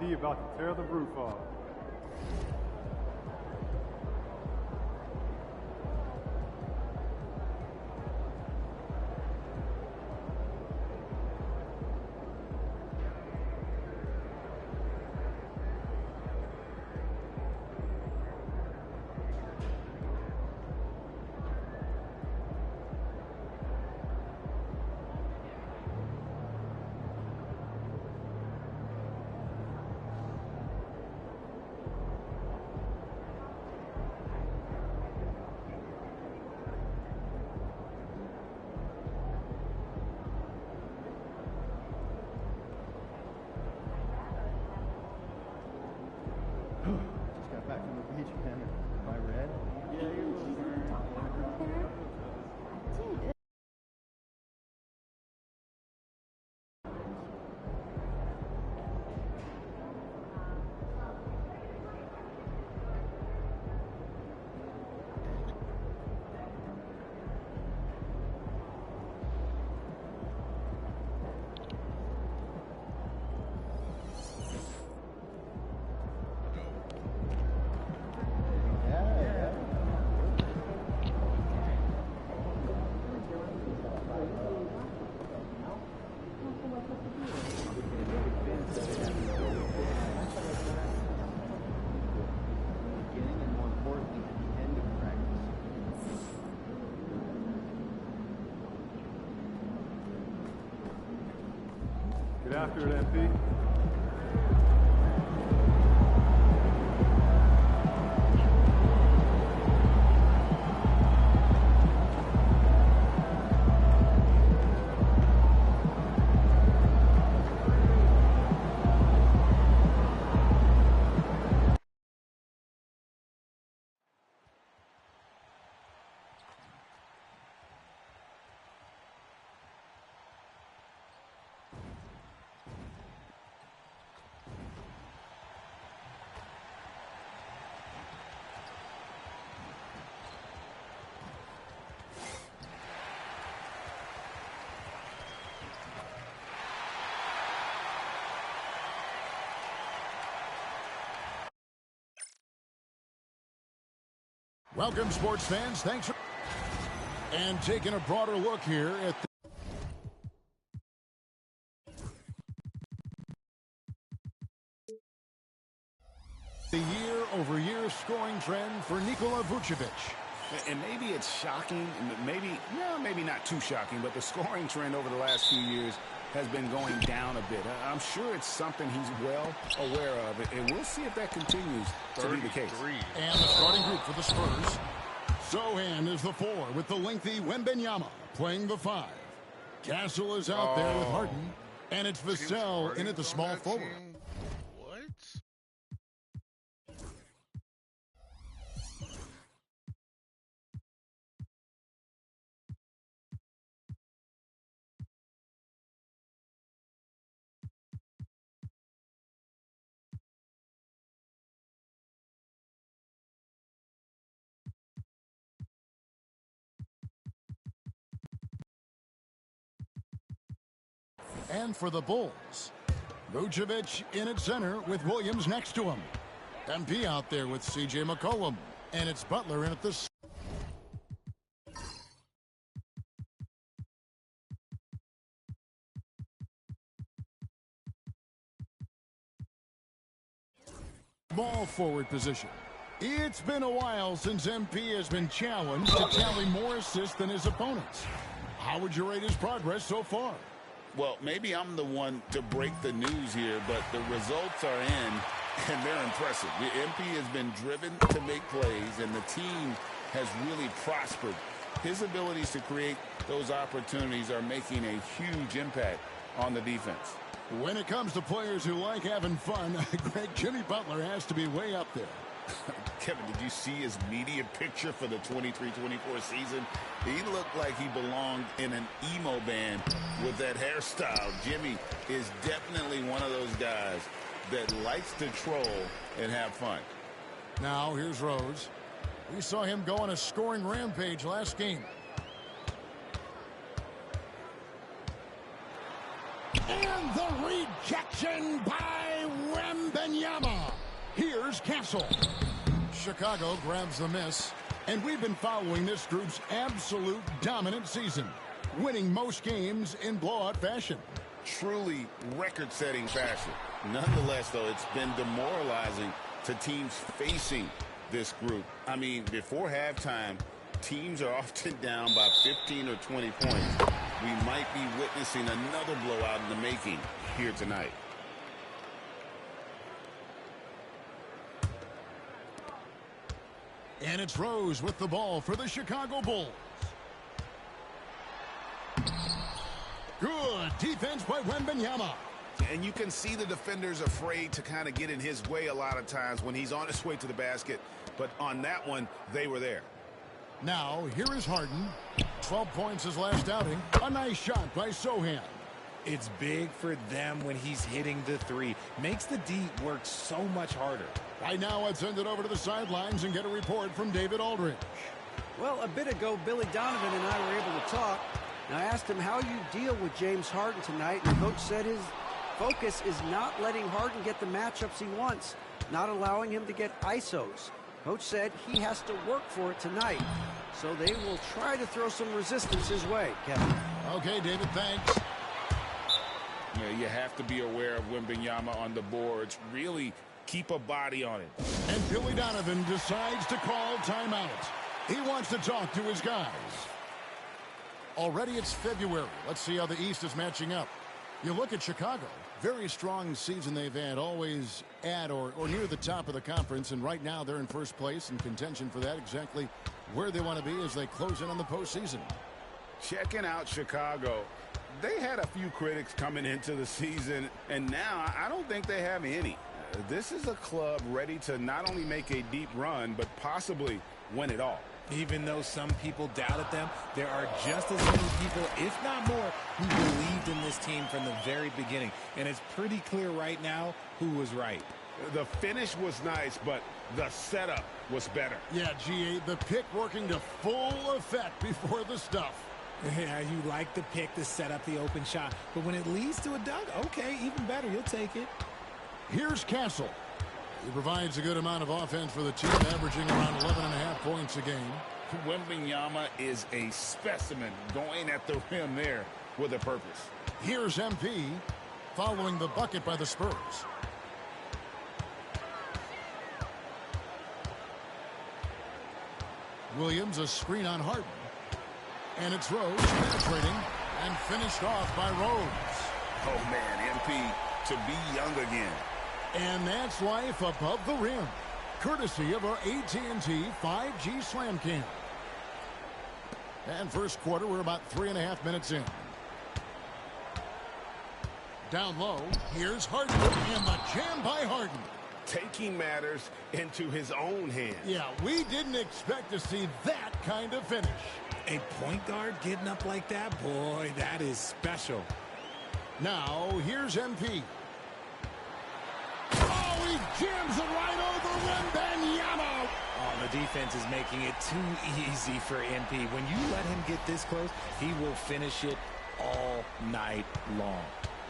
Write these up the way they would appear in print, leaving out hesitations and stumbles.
MP about to tear the roof off. Just got back from the beach, man. Am I red? Yeah, you're a little burnt. Dude. Get after it, MP. Welcome, sports fans. Thanks for... And taking a broader look here at the year-over-year scoring trend for Nikola Vucevic. And maybe it's shocking, maybe not too shocking, but the scoring trend over the last few years has been going down a bit. I'm sure it's something he's well aware of, and we'll see if that continues to be the case. And the starting group for the Spurs. Sohan is the 4 with the lengthy Wembanyama playing the 5. Castle is out there with Harden, and it's Vassell in at the small forward. What? And for the Bulls, Vucevic in at center with Williams next to him. MP out there with C.J. McCollum, and it's Butler in at the... Ball forward position. It's been a while since MP has been challenged to tally more assists than his opponents. How would you rate his progress so far? Well, maybe I'm the one to break the news here, but the results are in, and they're impressive. The MP has been driven to make plays, and the team has really prospered. His abilities to create those opportunities are making a huge impact on the defense. When it comes to players who like having fun, Greg, Jimmy Butler has to be way up there. Kevin, did you see his media picture for the 23-24 season? He looked like he belonged in an emo band with that hairstyle. Jimmy is definitely one of those guys that likes to troll and have fun. Now, here's Rose. We saw him go on a scoring rampage last game. And the rejection by Wembanyama. Castle. Chicago grabs the miss. And we've been following this group's absolute dominant season, winning most games in blowout fashion. Truly record-setting fashion. Nonetheless, though, it's been demoralizing to teams facing this group. I mean, before halftime, teams are often down by 15 or 20 points. We might be witnessing another blowout in the making here tonight. And it's Rose with the ball for the Chicago Bulls. Good defense by Wembanyama. And you can see the defenders afraid to kind of get in his way a lot of times when he's on his way to the basket. But on that one, they were there. Now, here is Harden. 12 points his last outing. A nice shot by Sohan. It's big for them when he's hitting the three. Makes the D work so much harder. Right now, let's send it over to the sidelines and get a report from David Aldridge. Well, a bit ago, Billy Donovan and I were able to talk. And I asked him how you deal with James Harden tonight. And the coach said his focus is not letting Harden get the matchups he wants, not allowing him to get ISOs. Coach said he has to work for it tonight. So they will try to throw some resistance his way, Kevin. Okay, David, thanks. Yeah, you have to be aware of Wembanyama on the boards. Really keep a body on it. And Billy Donovan decides to call timeout. He wants to talk to his guys. Already it's February. Let's see how the East is matching up. You look at Chicago. Very strong season they've had, always at or near the top of the conference. And right now they're in first place in contention for that, exactly where they want to be as they close in on the postseason. Checking out Chicago. They had a few critics coming into the season, and now I don't think they have any. This is a club ready to not only make a deep run, but possibly win it all. Even though some people doubted them, there are just as many people, if not more, who believed in this team from the very beginning. And it's pretty clear right now who was right. The finish was nice, but the setup was better. Yeah, G.A., the pick working to full effect before the stuff. Yeah, you like the pick to set up the open shot. But when it leads to a dunk, okay, even better. You'll take it. Here's Castle. He provides a good amount of offense for the team, averaging around 11.5 points a game. Wembanyama is a specimen going at the rim there with a purpose. Here's MP following the bucket by the Spurs. Williams, a screen on Harden. And it's Rose penetrating and finished off by Rose. Oh, man, MP to be young again. And that's life above the rim, courtesy of our AT&T 5G Slam Cam. And first quarter, we're about 3.5 minutes in. Down low, here's Harden, and the jam by Harden. Taking matters into his own hands. Yeah, we didn't expect to see that kind of finish. A point guard getting up like that, boy, that is special. Now, here's MP. Oh, he jams it right over Wembanyama. Oh, the defense is making it too easy for MP. When you let him get this close, he will finish it all night long.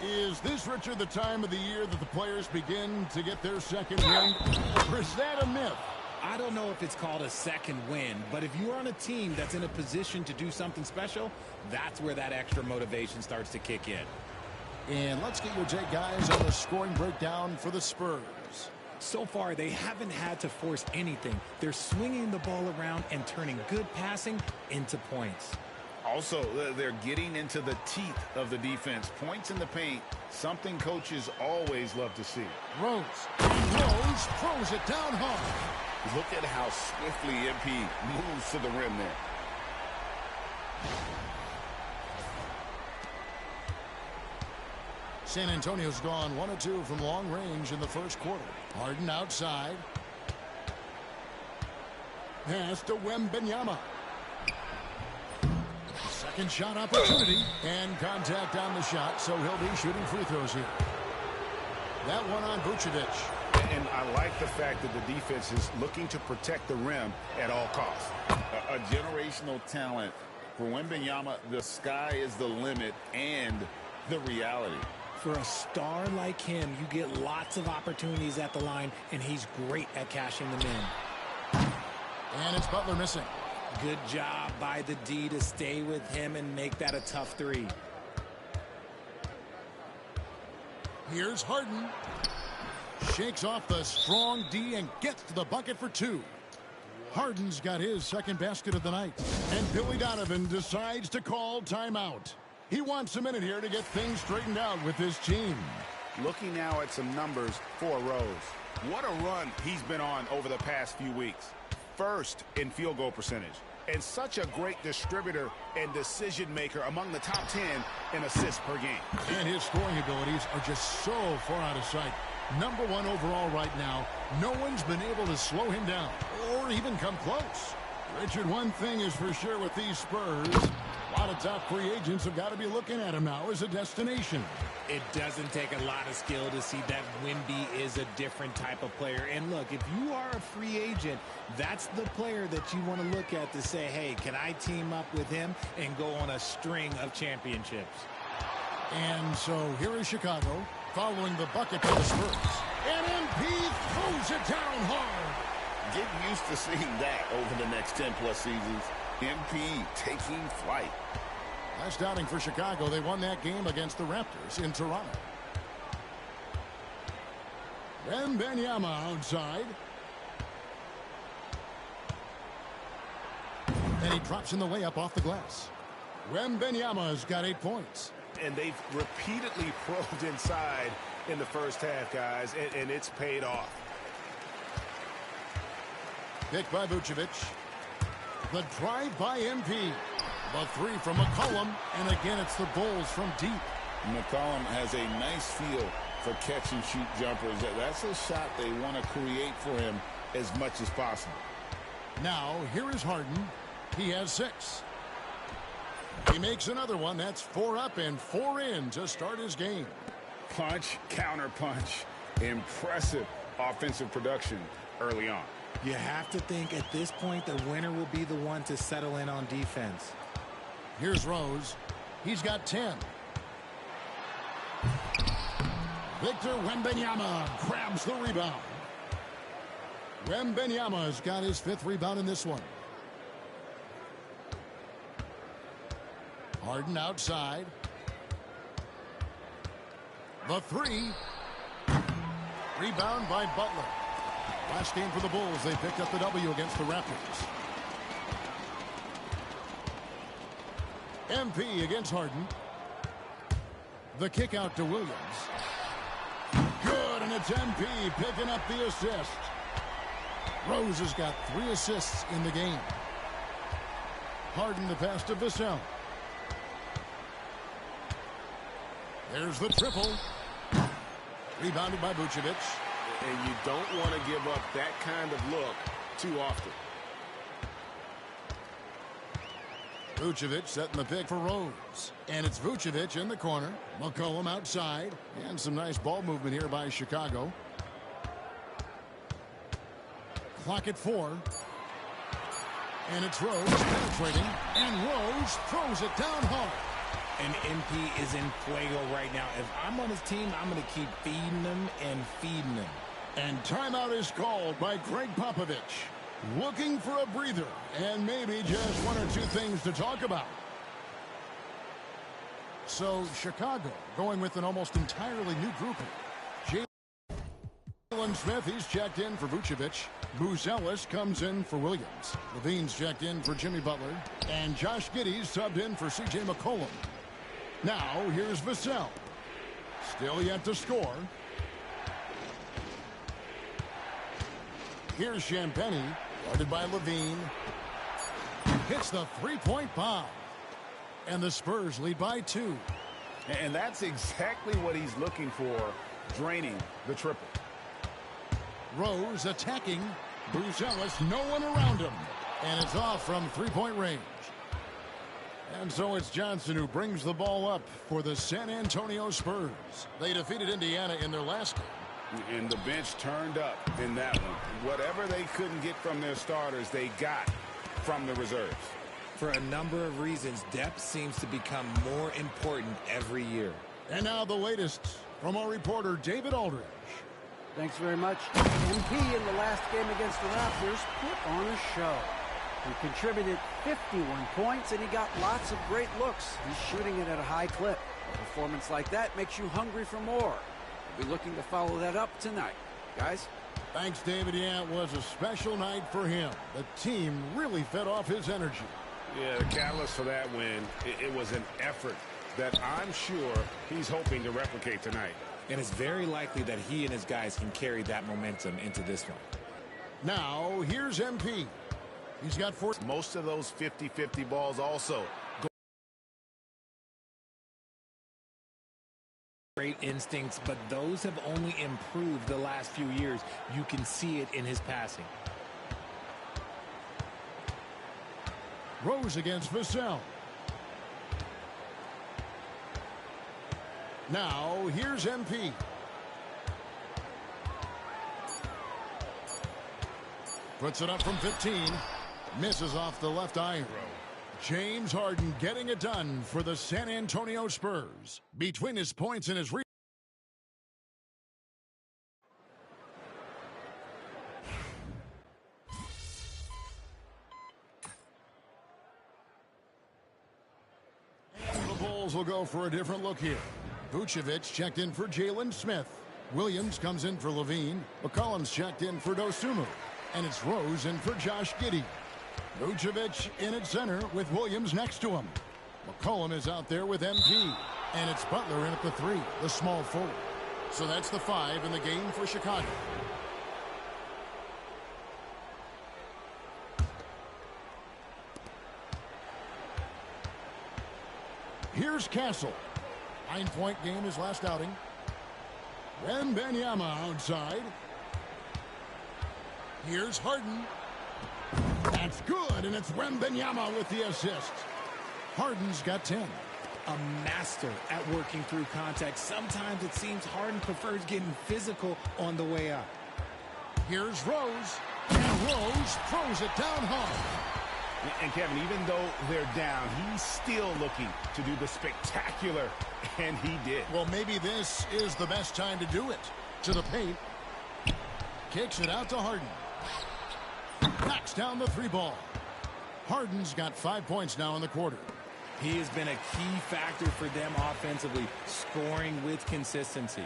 Is this, Richard, the time of the year that the players begin to get their second win? Or is that a myth? I don't know if it's called a second win, but if you're on a team that's in a position to do something special, that's where that extra motivation starts to kick in. And let's get your take, guys, on the scoring breakdown for the Spurs. So far, they haven't had to force anything. They're swinging the ball around and turning good passing into points. Also, they're getting into the teeth of the defense. Points in the paint, something coaches always love to see. Rose. Rose throws it down hard. Look at how swiftly MP moves to the rim there. San Antonio's gone 1 of 2 from long range in the first quarter. Harden outside. Pass to Wembanyama. Second shot opportunity and contact on the shot, so he'll be shooting free throws here. That one on Vucevic. And I like the fact that the defense is looking to protect the rim at all costs. A generational talent for Wembanyama. The sky is the limit and the reality. For a star like him, you get lots of opportunities at the line, and he's great at cashing them in. And it's Butler missing. Good job by the D to stay with him and make that a tough three. Here's Harden. Shakes off the strong D and gets to the bucket for two. Harden's got his second basket of the night. And Billy Donovan decides to call timeout. He wants a minute here to get things straightened out with his team. Looking now at some numbers for Rose. What a run he's been on over the past few weeks. First in field goal percentage. And such a great distributor and decision maker among the top 10 in assists per game. And his scoring abilities are just so far out of sight. Number one overall right now. No one's been able to slow him down or even come close. Richard, one thing is for sure with these Spurs, a lot of top free agents have got to be looking at him now as a destination. It doesn't take a lot of skill to see that Wemby is a different type of player. And look, if you are a free agent, that's the player that you want to look at to say, hey, can I team up with him and go on a string of championships? And so here is Chicago following the bucket for the Spurs. And MP throws it down hard. Get used to seeing that over the next 10-plus seasons. MP taking flight. Last outing for Chicago, they won that game against the Raptors in Toronto. Wembanyama outside. And he drops in the layup off the glass. Wembanyama's got 8 points. And they've repeatedly probed inside in the first half, guys, and it's paid off. Picked by Vucevic. The drive by MP. The three from McCollum, and again it's the Bulls from deep. McCollum has a nice feel for catch-and-shoot jumpers. That's a shot they want to create for him as much as possible. Now, here is Harden. He has 6. He makes another one. That's 4 up and 4 in to start his game. Punch, counter punch. Impressive offensive production early on. You have to think at this point the winner will be the one to settle in on defense. Here's Rose. He's got 10. Victor Wembanyama grabs the rebound. Wembanyama's got his 5th rebound in this one. Harden outside. The 3. Rebound by Butler. Last game for the Bulls, they picked up the W against the Raptors. MP against Harden. The kick out to Williams. Good, and it's MP picking up the assist. Rose has got 3 assists in the game. Harden the pass to Vassell. There's the triple. Rebounded by Vucevic. And you don't want to give up that kind of look too often. Vucevic setting the pick for Rose. And it's Vucevic in the corner. McCollum outside. And some nice ball movement here by Chicago. Clock at 4. And it's Rose penetrating. And Rose throws it down hard. And MP is in fuego right now. If I'm on his team, I'm going to keep feeding them and feeding them. And timeout is called by Greg Popovich. Looking for a breather and maybe just 1 or 2 things to talk about. So Chicago going with an almost entirely new grouping. Jalen Smith, he's checked in for Vucevic. Buzelis comes in for Williams. Levine's checked in for Jimmy Butler. And Josh Giddey's subbed in for C.J. McCollum. Now here's Vassell. Still yet to score. Here's Champagny, guarded by Levine. Hits the 3-point bomb. And the Spurs lead by 2. And that's exactly what he's looking for, draining the triple. Rose attacking. Buzelis, no one around him. And it's off from 3-point range. And so it's Johnson who brings the ball up for the San Antonio Spurs. They defeated Indiana in their last game. And the bench turned up in that one. Whatever they couldn't get from their starters, they got from the reserves. For a number of reasons, depth seems to become more important every year. And now the latest from our reporter, David Aldridge. Thanks very much. MP in the last game against the Raptors put on a show. He contributed 51 points, and he got lots of great looks. He's shooting it at a high clip. A performance like that makes you hungry for more. We'll be looking to follow that up tonight. Guys? Thanks, David. Yeah, it was a special night for him. The team really fed off his energy. Yeah, the catalyst for that win, it was an effort that I'm sure he's hoping to replicate tonight. And it's very likely that he and his guys can carry that momentum into this one. Now, here's MP. He's got 4. Most of those 50-50 balls also. Great instincts, but those have only improved the last few years. You can see it in his passing. Rose against Vassell. Now, here's MP. Puts it up from 15. Misses off the left iron. James Harden getting it done for the San Antonio Spurs. Between his points and his the Bulls will go for a different look here. Vucevic checked in for Jalen Smith. Williams comes in for Levine. McCollum's checked in for Dosunmu. And it's Rose in for Josh Giddey. Vucevic in at center with Williams next to him. McCollum is out there with MP. And it's Butler in at the 3, the small forward. So that's the 5 in the game for Chicago. Here's Castle. 9-point game his last outing. Wembanyama outside. Here's Harden. That's good, and it's Wembanyama with the assist. Harden's got 10. A master at working through contact. Sometimes it seems Harden prefers getting physical on the way up. Here's Rose. And Rose throws it down hard. And Kevin, even though they're down, he's still looking to do the spectacular, and he did. Well, maybe this is the best time to do it. To the paint. Kicks it out to Harden. Knocks down the 3 ball. Harden's got 5 points now in the quarter. He has been a key factor for them offensively, scoring with consistency.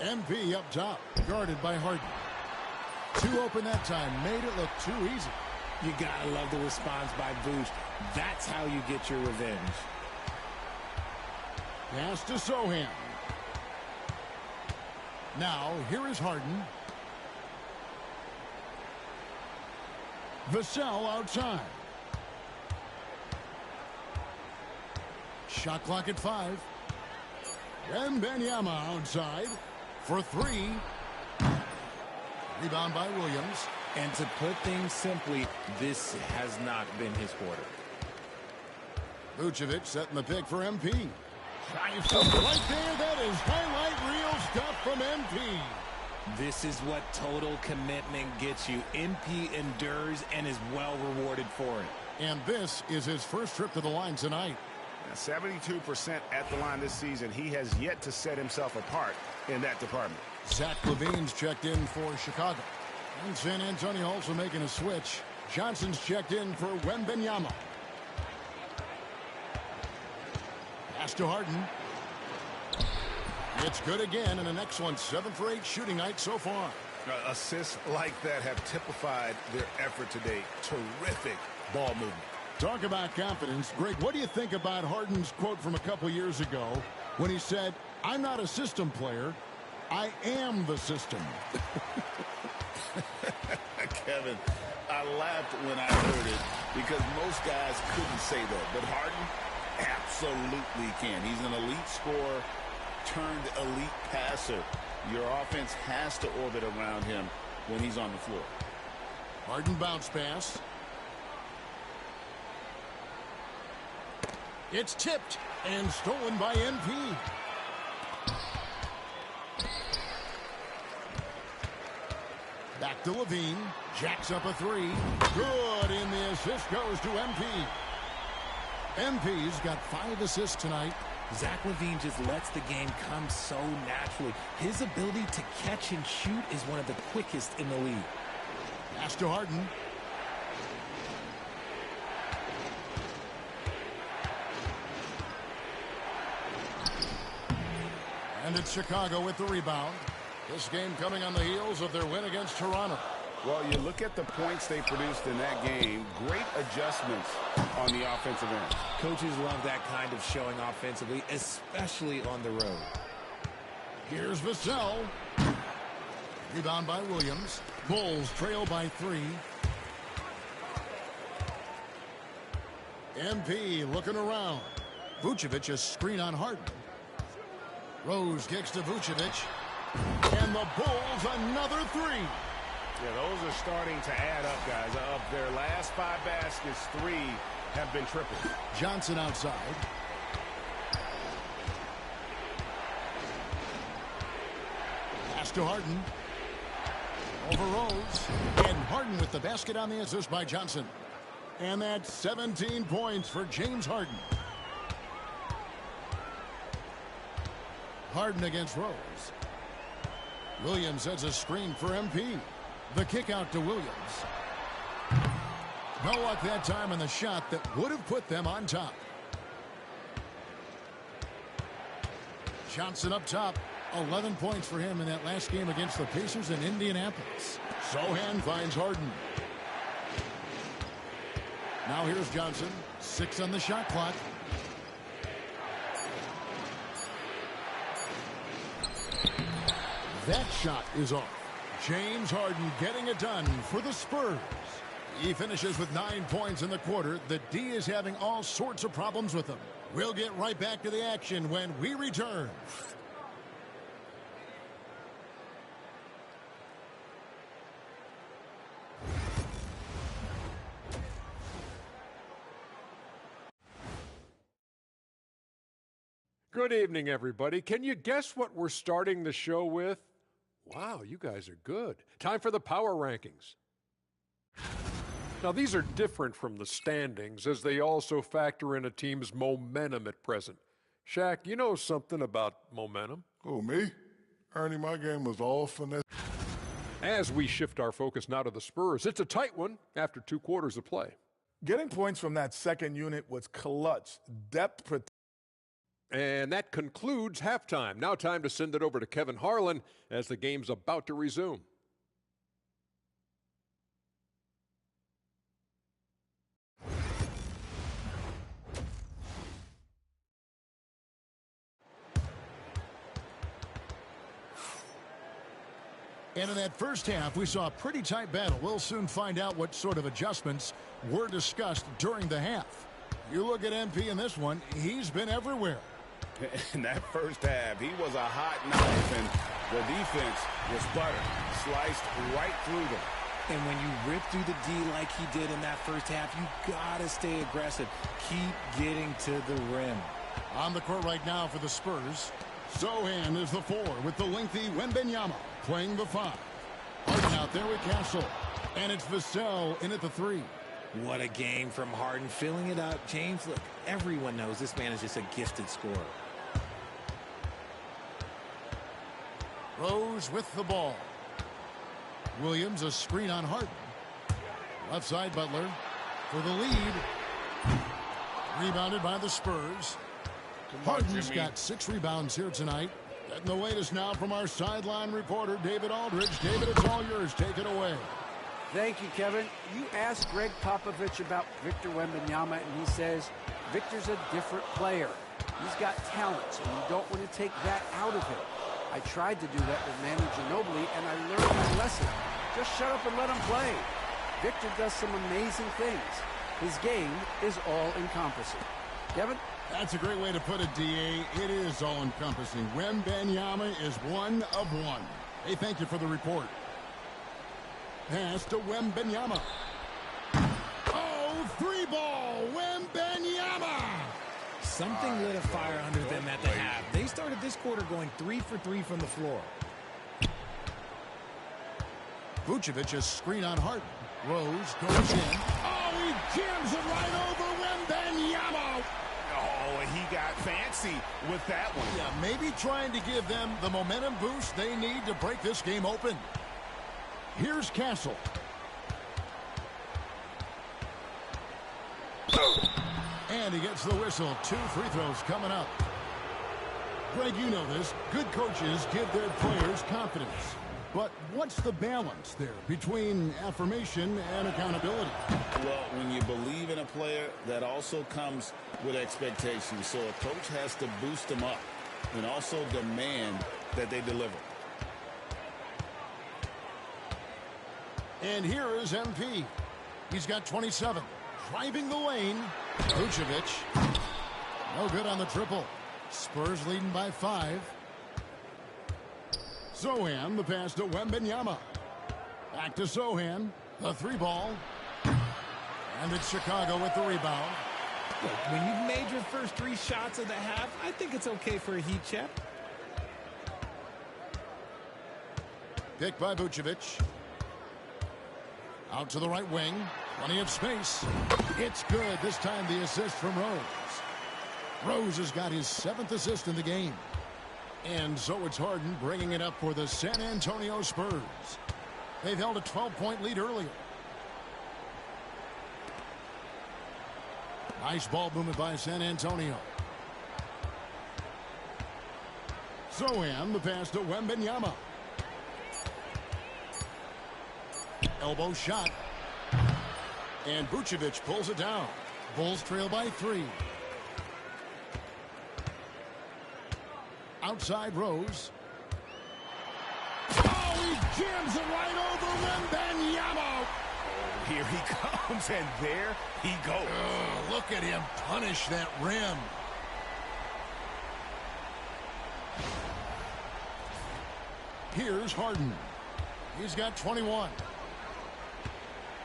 MP up top, guarded by Harden. 2 open that time, made it look too easy. You gotta love the response by Vooch. That's how you get your revenge. Pass to Sohan. Now, here is Harden. Vassell outside. Shot clock at 5. Wembanyama outside for 3. Rebound by Williams. And to put things simply, this has not been his quarter. Vucevic setting the pick for MP. Right there, that is highlight reel stuff from MP. This is what total commitment gets you. MP endures and is well rewarded for it. And this is his first trip to the line tonight. 72% at the line this season. He has yet to set himself apart in that department. Zach LaVine's checked in for Chicago. And San Antonio also making a switch. Johnson's checked in for Wembanyama. Pass to Harden. It's good again, and an excellent 7 for 8 shooting night so far. Assists like that have typified their effort today. Terrific ball movement. Talk about confidence. Greg, what do you think about Harden's quote from a couple years ago when he said, "I'm not a system player, I am the system"? Kevin, I laughed when I heard it because most guys couldn't say that. But Harden absolutely can. He's an elite scorer turned elite passer. Your offense has to orbit around him when he's on the floor. Harden bounce pass. It's tipped and stolen by MP. Back to Levine. Jacks up a 3. Good, and the assist goes to MP. MP's got 5 assists tonight. Zach LaVine just lets the game come so naturally. His ability to catch and shoot is one of the quickest in the league. Pass to Harden. And it's Chicago with the rebound. This game coming on the heels of their win against Toronto. Well, you look at the points they produced in that game. Great adjustments on the offensive end. Coaches love that kind of showing offensively, especially on the road. Here's Vassell. Rebound by Williams. Bulls trail by 3. MP looking around. Vucevic a screen on Harden. Rose kicks to Vucevic. And the Bulls another 3. Yeah, those are starting to add up, guys. Of their last 5 baskets, 3 have been triple. Johnson outside. Pass to Harden. Over Rose. And Harden with the basket on the assist by Johnson. And that's 17 points for James Harden. Harden against Rose. Williams has a screen for MP. The kick out to Williams. No luck that time on the shot that would have put them on top. Johnson up top. 11 points for him in that last game against the Pacers in Indianapolis. Sohan finds Harden. Now here's Johnson. 6 on the shot clock. That shot is off. James Harden getting it done for the Spurs. He finishes with 9 points in the quarter. The D is having all sorts of problems with him. We'll get right back to the action when we return. Good evening, everybody. Can you guess what we're starting the show with? Wow, you guys are good. Time for the power rankings. Now, these are different from the standings, as they also factor in a team's momentum at present. Shaq, you know something about momentum. Who, me? Ernie, my game was all finesse. As we shift our focus now to the Spurs, it's a tight one after 2 quarters of play. Getting points from that second unit was clutch. Depth protection. And that concludes halftime. Now time to send it over to Kevin Harlan as the game's about to resume. And in that first half, we saw a pretty tight battle. We'll soon find out what sort of adjustments were discussed during the half. You look at MP in this one, he's been everywhere. In that first half, he was a hot knife, and the defense was butter, sliced right through them. And when you rip through the D like he did in that first half, you gotta stay aggressive. Keep getting to the rim. On the court right now for the Spurs, Sohan is the 4 with the lengthy Wembanyama playing the 5. Harden out there with Castle. And it's Vassell in at the 3. What a game from Harden, filling it up. James, look, everyone knows this man is just a gifted scorer. Rose with the ball. Williams a screen on Harden. Left side Butler for the lead. Rebounded by the Spurs. Harden's got 6 rebounds here tonight. And the latest now from our sideline reporter, David Aldridge. David, it's all yours. Take it away. Thank you, Kevin. You asked Greg Popovich about Victor Wembanyama, and he says Victor's a different player. He's got talent, and you don't want to take that out of him. I tried to do that with Manu Ginobili, and I learned my lesson. Just shut up and let him play. Victor does some amazing things. His game is all-encompassing. Kevin? That's a great way to put it, D.A. It is all-encompassing. Wembanyama is one of one. Hey, thank you for the report. Pass to Wembanyama. Oh, 3-ball, Wembanyama! Something lit a fire under them at the half. They started this quarter going 3 for 3 from the floor. Vucevic a screen on Harden. Rose goes in. Oh, he jams it right over Wembanyama! antsy with that one. Yeah, maybe trying to give them the momentum boost they need to break this game open. Here's Castle. And he gets the whistle. 2 free throws coming up. Greg, you know this. Good coaches give their players confidence. But what's the balance there between affirmation and accountability? Well, when you believe in a player, that also comes with expectations. So a coach has to boost them up and also demand that they deliver. And here is MP. He's got 27. Driving the lane. Vucevic. No good on the triple. Spurs leading by 5. Sohan, the pass to Wembanyama. Back to Sohan. The 3-ball. And it's Chicago with the rebound. Look, when you've made your first 3 shots of the half, I think it's okay for a heat check. Picked by Vucevic. Out to the right wing. Plenty of space. It's good. This time the assist from Rose. Rose has got his 7th assist in the game. And so it's Harden bringing it up for the San Antonio Spurs. They've held a 12-point lead earlier. Nice ball movement by San Antonio. Sohan, the pass to Wembanyama. Elbow shot. And Vucevic pulls it down. Bulls trail by 3. Outside Rose. Oh, he jams it right over Wembanyama. Oh, here he comes, and there he goes. Oh, look at him punish that rim. Here's Harden. He's got 21.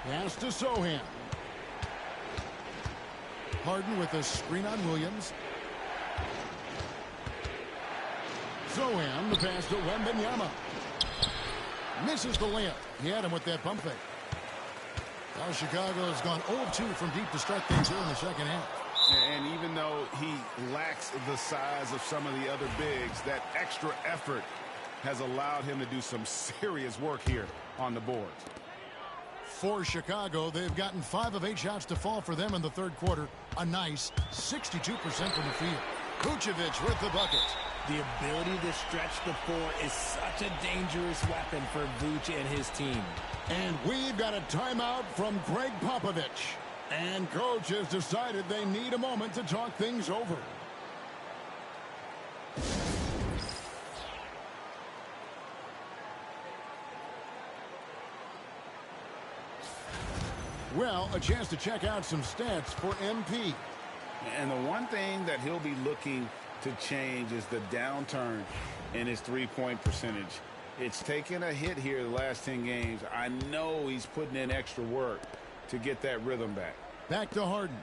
Pass to Sohan. Harden with a screen on Williams. Sohan, the pass to Wembanyama. Misses the layup. He had him with that pump fake. Now Chicago has gone 0-2 from deep to start things here in the second half. And even though he lacks the size of some of the other bigs, that extra effort has allowed him to do some serious work here on the boards. For Chicago, they've gotten 5 of 8 shots to fall for them in the third quarter. A nice 62% from the field. Vucevic with the bucket. The ability to stretch the floor is such a dangerous weapon for Vooch and his team. And we've got a timeout from Greg Popovich. And coach has decided they need a moment to talk things over. Well, a chance to check out some stats for MP. And the one thing that he'll be looking to change is the downturn in his three-point percentage. It's taken a hit here the last 10 games. I know he's putting in extra work to get that rhythm back. Back to Harden.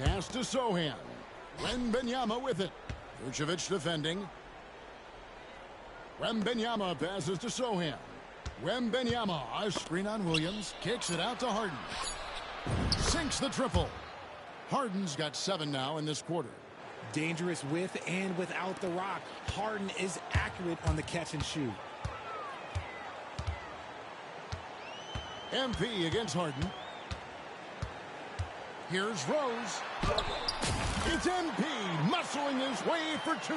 Pass to Sohan. Wembanyama with it. Vucevic defending. Wembanyama passes to Sohan. Wembanyama, a screen on Williams. Kicks it out to Harden. Sinks the triple. Harden's got 7 now in this quarter. Dangerous with and without the rock. Harden is accurate on the catch and shoot. MP against Harden. Here's Rose. It's MP muscling his way for 2.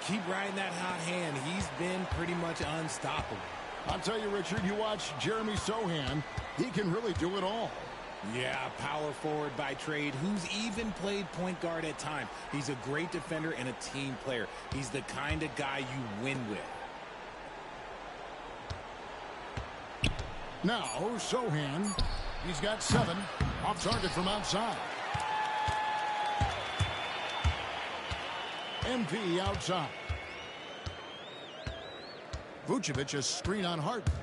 Keep riding that hot hand. He's been pretty much unstoppable. I'll tell you, Richard, you watch Jeremy Sohan, he can really do it all. Yeah, power forward by trade, who's even played point guard at times. He's a great defender and a team player. He's the kind of guy you win with. Now, Sohan, he's got 7, off target from outside. MP outside. Vucevic a screen on Harden.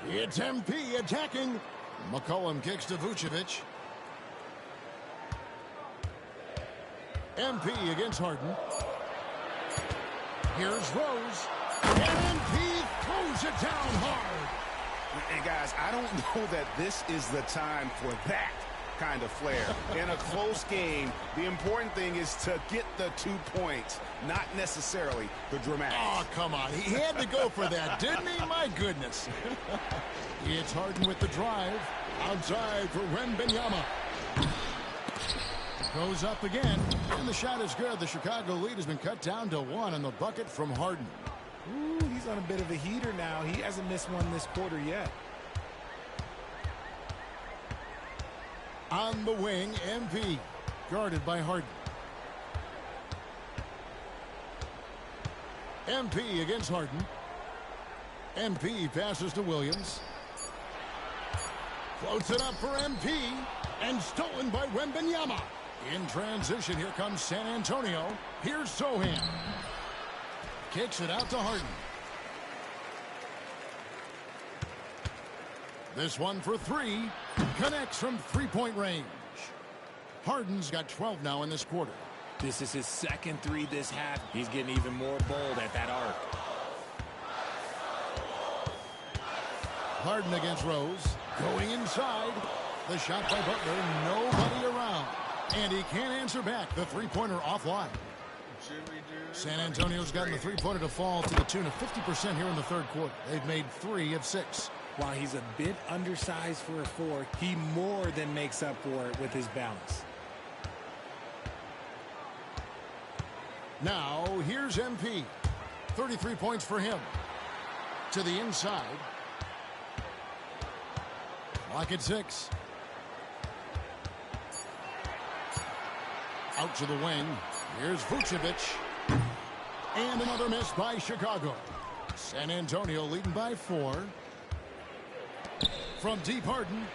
It's MP attacking. McCollum kicks to Vucevic. MP against Harden. Here's Rose. And MP throws it down hard. And guys, I don't know that this is the time for that. kind of flair. In a close game, the important thing is to get the 2 points, not necessarily the dramatics. Oh, come on. He had to go for that, didn't he? My goodness. It's Harden with the drive. Outside for Wembanyama. Goes up again, and the shot is good. The Chicago lead has been cut down to 1 on the bucket from Harden. Ooh, he's on a bit of a heater now. He hasn't missed one this quarter yet. On the wing, MP, guarded by Harden. MP against Harden. MP passes to Williams. Floats it up for MP, and stolen by Wembanyama. In transition, here comes San Antonio. Here's Sohan. Kicks it out to Harden. This one for 3. Connects from three-point range. Harden's got 12 now in this quarter. This is his second 3 this half. He's getting even more bold at that arc. Harden against Rose. Going inside. The shot by Butler. Nobody around. And he can't answer back. The three-pointer offline. San Antonio's gotten the three-pointer to fall to the tune of 50% here in the third quarter. They've made 3 of 6. While he's a bit undersized for a 4, he more than makes up for it with his balance. Now, here's MP. 33 points for him. To the inside. Clock at 6. Out to the wing. Here's Vucevic. And another miss by Chicago. San Antonio leading by 4. From deep, Harden.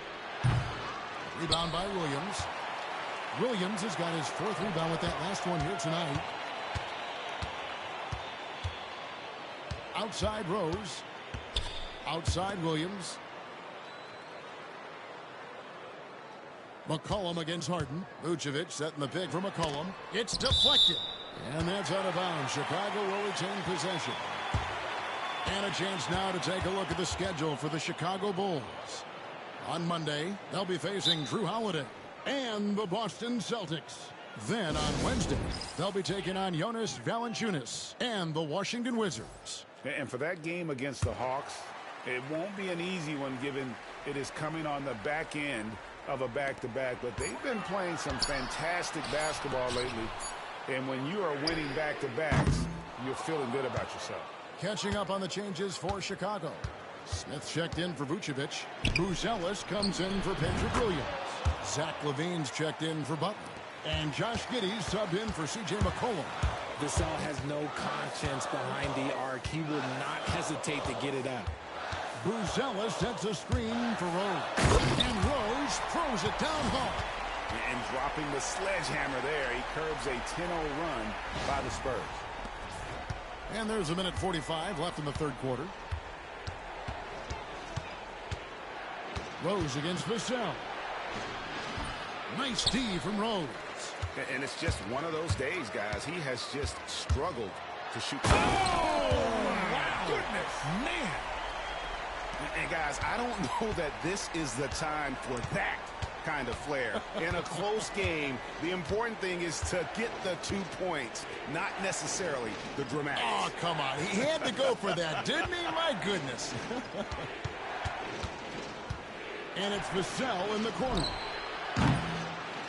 Rebound by Williams. Williams has got his 4th rebound with that last one here tonight. Outside Rose. Outside Williams. McCollum against Harden. Vucevic setting the pick for McCollum. It's deflected. And that's out of bounds. Chicago will retain possession. And a chance now to take a look at the schedule for the Chicago Bulls. On Monday, they'll be facing Drew Holiday and the Boston Celtics. Then on Wednesday, they'll be taking on Jonas Valanciunas and the Washington Wizards. And for that game against the Hawks, it won't be an easy one given it is coming on the back end of a back-to-back. But they've been playing some fantastic basketball lately. And when you are winning back-to-backs, you're feeling good about yourself. Catching up on the changes for Chicago. Smith checked in for Vucevic. Buzelis comes in for Patrick Williams. Zach LaVine's checked in for Butler. And Josh Giddey's subbed in for C.J. McCollum. Vassell has no conscience behind the arc. He will not hesitate to get it up. Buzelis sets a screen for Rose. And Rose throws it down hard. And dropping the sledgehammer there, he curbs a 10-0 run by the Spurs. And there's a minute 45 left in the third quarter. Rose against Vassell. Nice D from Rose. And it's just one of those days, guys. He has just struggled to shoot. Oh, wow. Goodness, man. And guys, I don't know that this is the time for that kind of flair. In a close game, the important thing is to get the 2 points, not necessarily the dramatics. Oh, come on. He had to go for that, didn't he? My goodness. And it's Vassell in the corner.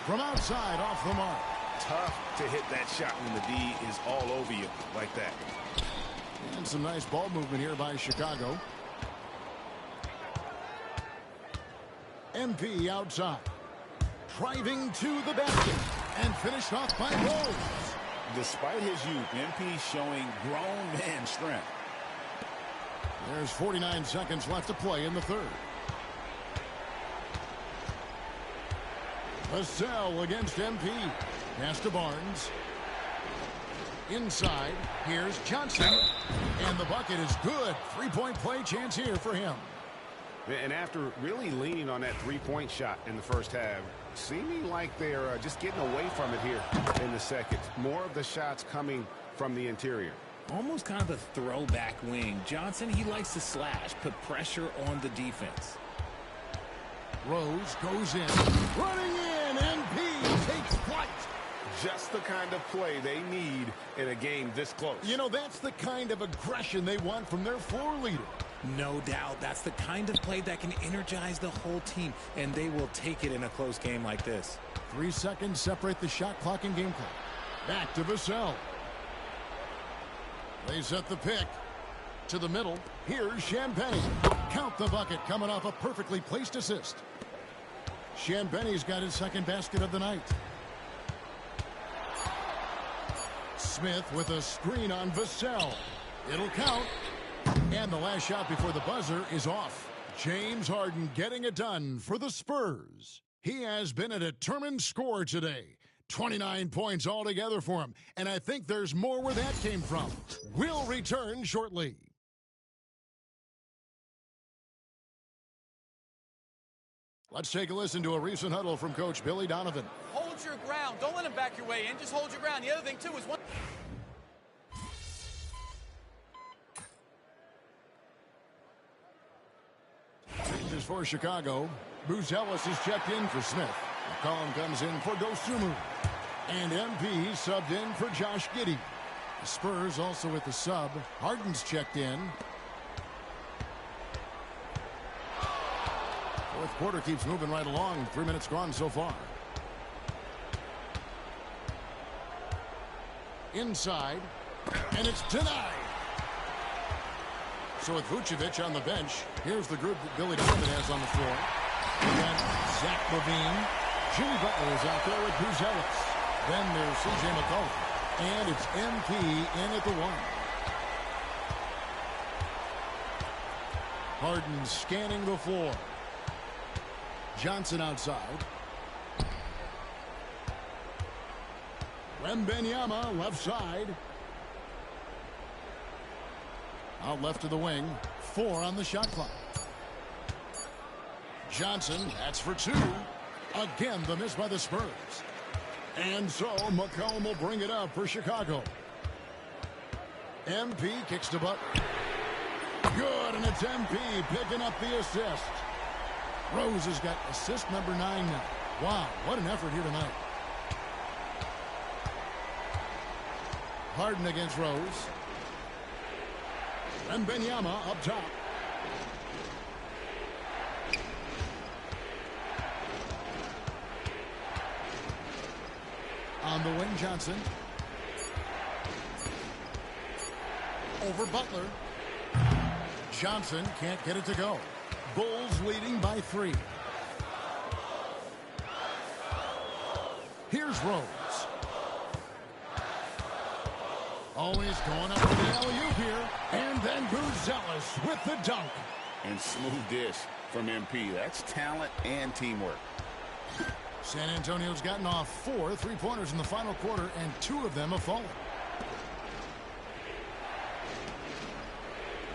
From outside, off the mark. Tough to hit that shot when the D is all over you like that. And some nice ball movement here by Chicago. MP outside. Driving to the basket. And finished off by Rose. Despite his youth, MP showing grown man strength. There's 49 seconds left to play in the third. Vassell against MP. Pass to Barnes. Inside. Here's Johnson. And the bucket is good. Three-point play chance here for him. And after really leaning on that three-point shot in the first half, seeming like they're just getting away from it here in the second. More of the shots coming from the interior. Almost kind of a throwback wing. Johnson, he likes to slash, put pressure on the defense. Rose goes in. Running in. just the kind of play they need in a game this close. You know, that's the kind of aggression they want from their floor leader. No doubt. That's the kind of play that can energize the whole team, and they will take it in a close game like this. 3 seconds separate the shot clock and game clock. Back to Vassell. They set the pick. To the middle. Here's Champagnie. Count the bucket coming off a perfectly placed assist. Champagnie's got his second basket of the night. Smith with a screen on Vassell. It'll count. And the last shot before the buzzer is off. James Harden getting it done for the Spurs. He has been a determined scorer today. 29 points altogether for him. And I think there's more where that came from. We'll return shortly. Let's take a listen to a recent huddle from Coach Billy Donovan. Hold your ground. Don't let him back your way in. Just hold your ground. The other thing, too, is one... Changes for Chicago. Buzelis is checked in for Smith. McCollum comes in for Dosunmu. And MP subbed in for Josh Giddey. The Spurs also with the sub. Harden's checked in. Fourth quarter keeps moving right along. 3 minutes gone so far. Inside. And it's denied. So with Vucevic on the bench, here's the group that Billy Donovan has on the floor. We got Zach LaVine. Jimmy Butler is out there with Buzelis. Then there's C.J. McCollum. And it's MP in at the 1. Harden scanning the floor. Johnson outside. Wembanyama left side. Out left to the wing. 4 on the shot clock. Johnson, that's for 2. Again, the miss by the Spurs. And so McCollum will bring it up for Chicago. MP kicks to Butler. Good, and it's MP picking up the assist. Rose has got assist number 9 now. Wow, what an effort here tonight. Harden against Rose. Wembanyama up top. On the wing, Johnson. Over Butler. Johnson can't get it to go. Bulls leading by 3. Here's Rose. Always going up for the alley-oop here. And then Buzelis with the dunk. And smooth dish from MP. That's talent and teamwork. San Antonio's gotten off 4 3-pointers in the final quarter, and 2 of them have fallen.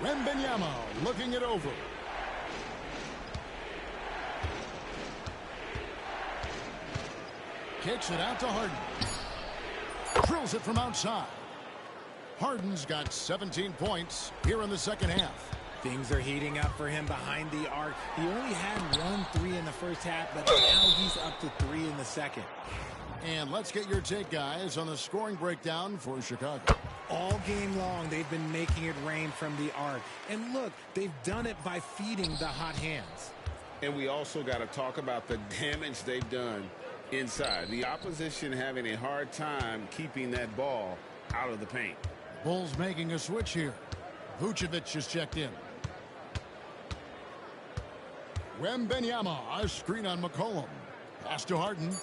Wembanyama looking it over. Kicks it out to Harden. Drills it from outside. Harden's got 17 points here in the second half. Things are heating up for him behind the arc. He only had 1 3 in the first half, but now he's up to 3 in the second. And let's get your take, guys, on the scoring breakdown for Chicago. All game long, they've been making it rain from the arc. And look, they've done it by feeding the hot hands. And we also got to talk about the damage they've done inside. The opposition having a hard time keeping that ball out of the paint. Bulls making a switch here. Vucevic is checked in. Wembanyama, a screen on McCollum. Pass to Harden.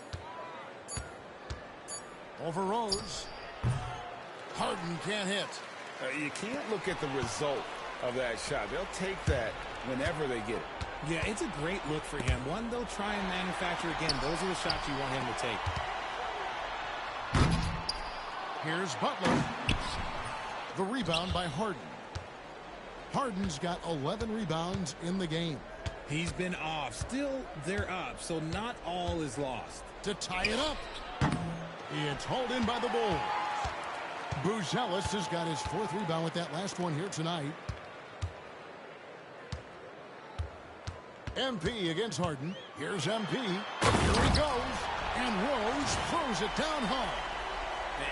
Over Rose. Harden can't hit. You can't look at the result of that shot. They'll take that whenever they get it. Yeah, it's a great look for him. One they'll try and manufacture again. Those are the shots you want him to take. Here's Butler. The rebound by Harden. Harden's got 11 rebounds in the game. He's been off. Still, they're up, so not all is lost. To tie it up. It's hauled in by the Bulls. Buzelis has got his 4th rebound with that last one here tonight. MP against Harden. Here's MP. Here he goes. And Rose throws it down hard.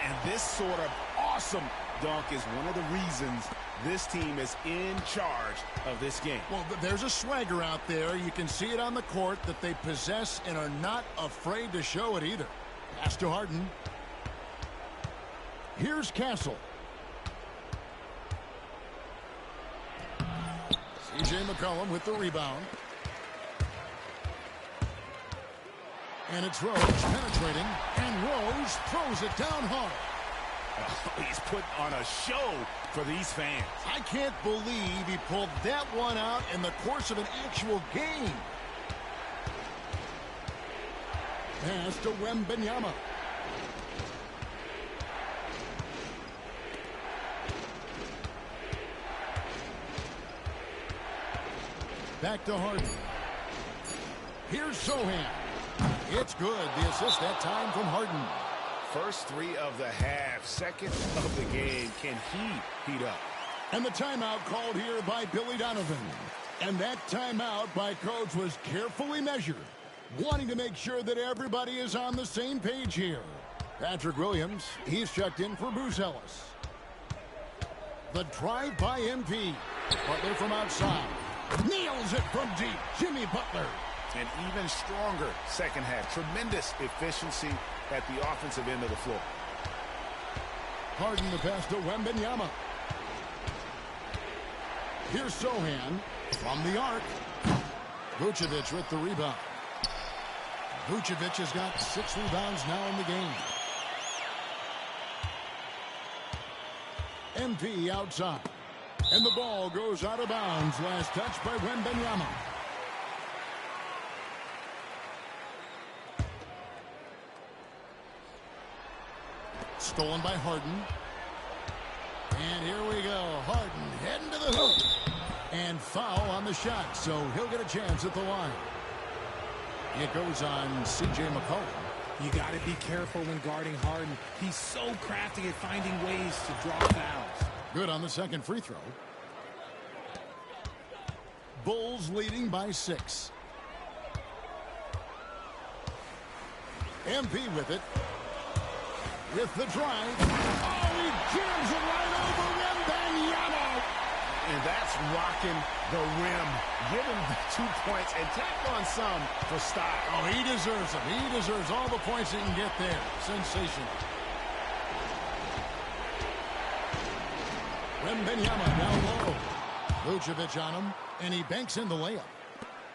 And this sort of awesome dunk is one of the reasons this team is in charge of this game. Well, there's a swagger out there. You can see it on the court that they possess and are not afraid to show it either. Pass to Harden. Here's Castle. C.J. McCollum with the rebound. And it's Rose penetrating. And Rose throws it down hard. Oh, he's put on a show for these fans. I can't believe he pulled that one out in the course of an actual game. Pass to Wembanyama. Back to Harden. Here's Sohan. It's good. The assist that time from Harden. First three of the half, second of the game. Can he heat up? And the timeout called here by Billy Donovan. And that timeout by Coach was carefully measured, wanting to make sure that everybody is on the same page here. Patrick Williams, he's checked in for Bruce Ellis. The drive by MP. Butler from outside. Nails it from deep. Jimmy Butler. An even stronger second half. Tremendous efficiency at the offensive end of the floor. Harden the pass to Wembanyama. Here's Sohan from the arc. Vucevic with the rebound. Vucevic has got 6 rebounds now in the game. MP outside. And the ball goes out of bounds. Last touch by Wembanyama. Stolen by Harden. And here we go. Harden heading to the hoop. And foul on the shot, so he'll get a chance at the line. It goes on C.J. McCollum. You got to be careful when guarding Harden. He's so crafty at finding ways to draw fouls. Good on the second free throw. Bulls leading by 6. MP with it. With the drive. Oh, he jams it right over Wembanyama. And that's rocking the rim. Give him the 2 points and tack on some for style. Oh, he deserves them. He deserves all the points he can get there. Sensational. Wembanyama down low. Vucevic on him, and he banks in the layup.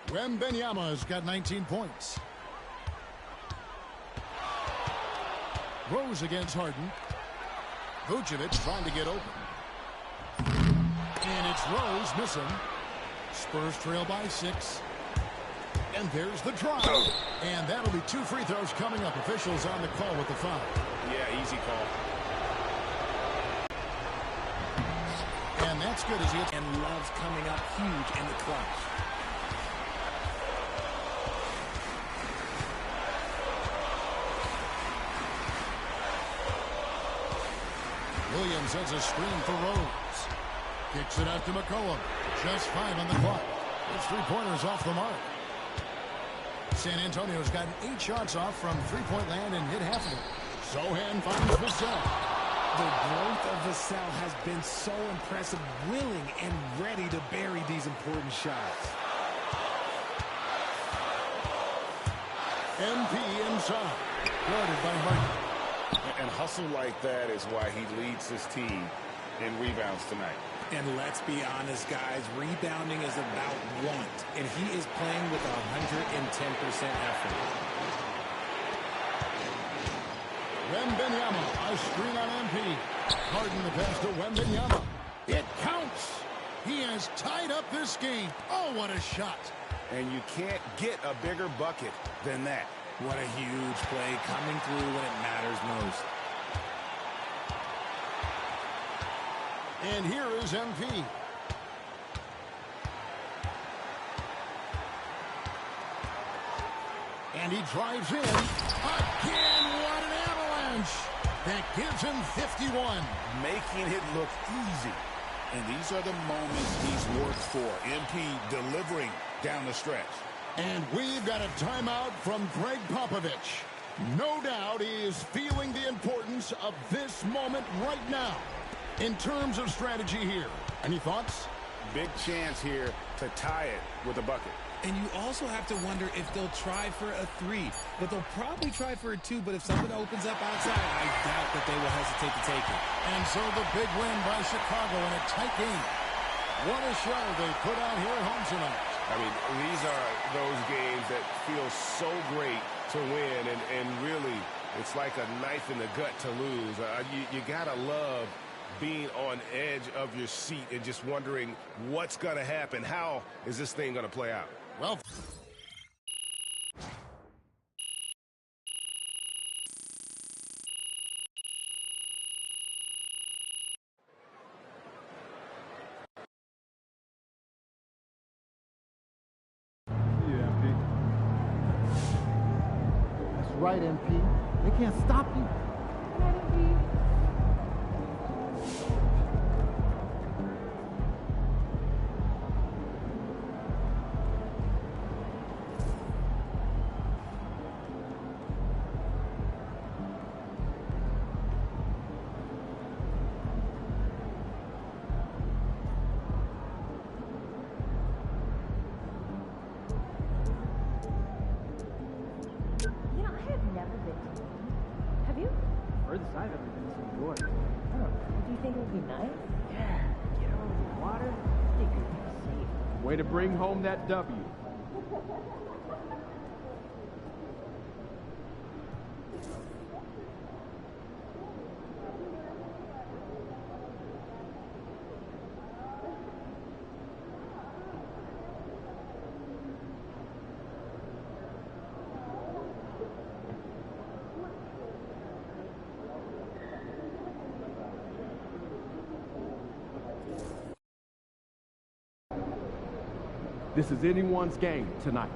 Wembanyama's got 19 points. Rose against Harden. Vucevic trying to get open. And it's Rose missing. Spurs trail by 6. And there's the drive. And that'll be 2 free throws coming up. Officials on the call with the foul. Yeah, easy call. And that's good as he hits. And loves coming up huge in the clutch. Williams has a screen for Rose. Kicks it out to McCollum. Just 5 on the clock. It's 3-pointers off the mark. San Antonio's gotten 8 shots off from 3-point land and hit half of it. Sohan finds Vassell. The growth of Vassell has been so impressive, willing and ready to bury these important shots. MP inside. Guarded by Harden. And hustle like that is why he leads his team in rebounds tonight. And let's be honest, guys, rebounding is about want, and he is playing with 110% effort. Wembanyama, a screen on MP. Harden the pass to Wembanyama. It counts. He has tied up this game. Oh, what a shot. And you can't get a bigger bucket than that. What a huge play, coming through when it matters most. And here is MP. And he drives in. Again, what an avalanche. That gives him 51. Making it look easy. And these are the moments he's worked for. MP delivering down the stretch. And we've got a timeout from Greg Popovich. No doubt he is feeling the importance of this moment right now. In terms of strategy here, any thoughts? Big chance here to tie it with a bucket. And you also have to wonder if they'll try for a 3. But they'll probably try for a 2. But if something opens up outside, I doubt that they will hesitate to take it. And so the big win by Chicago in a tight game. What a show they put out here at home tonight. I mean, these are those games that feel so great to win. And really, it's like a knife in the gut to lose. You got to love being on edge of your seat and just wondering what's going to happen. How is this thing going to play out? Well, That's right, MP. They can't stop you. Furthest I've ever been is New York. Do you think it would be nice? Yeah. Get over the water. Think it would be safe. Way to bring home that W. This is anyone's game tonight.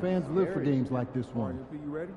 Fans live for games like this one. Are you ready?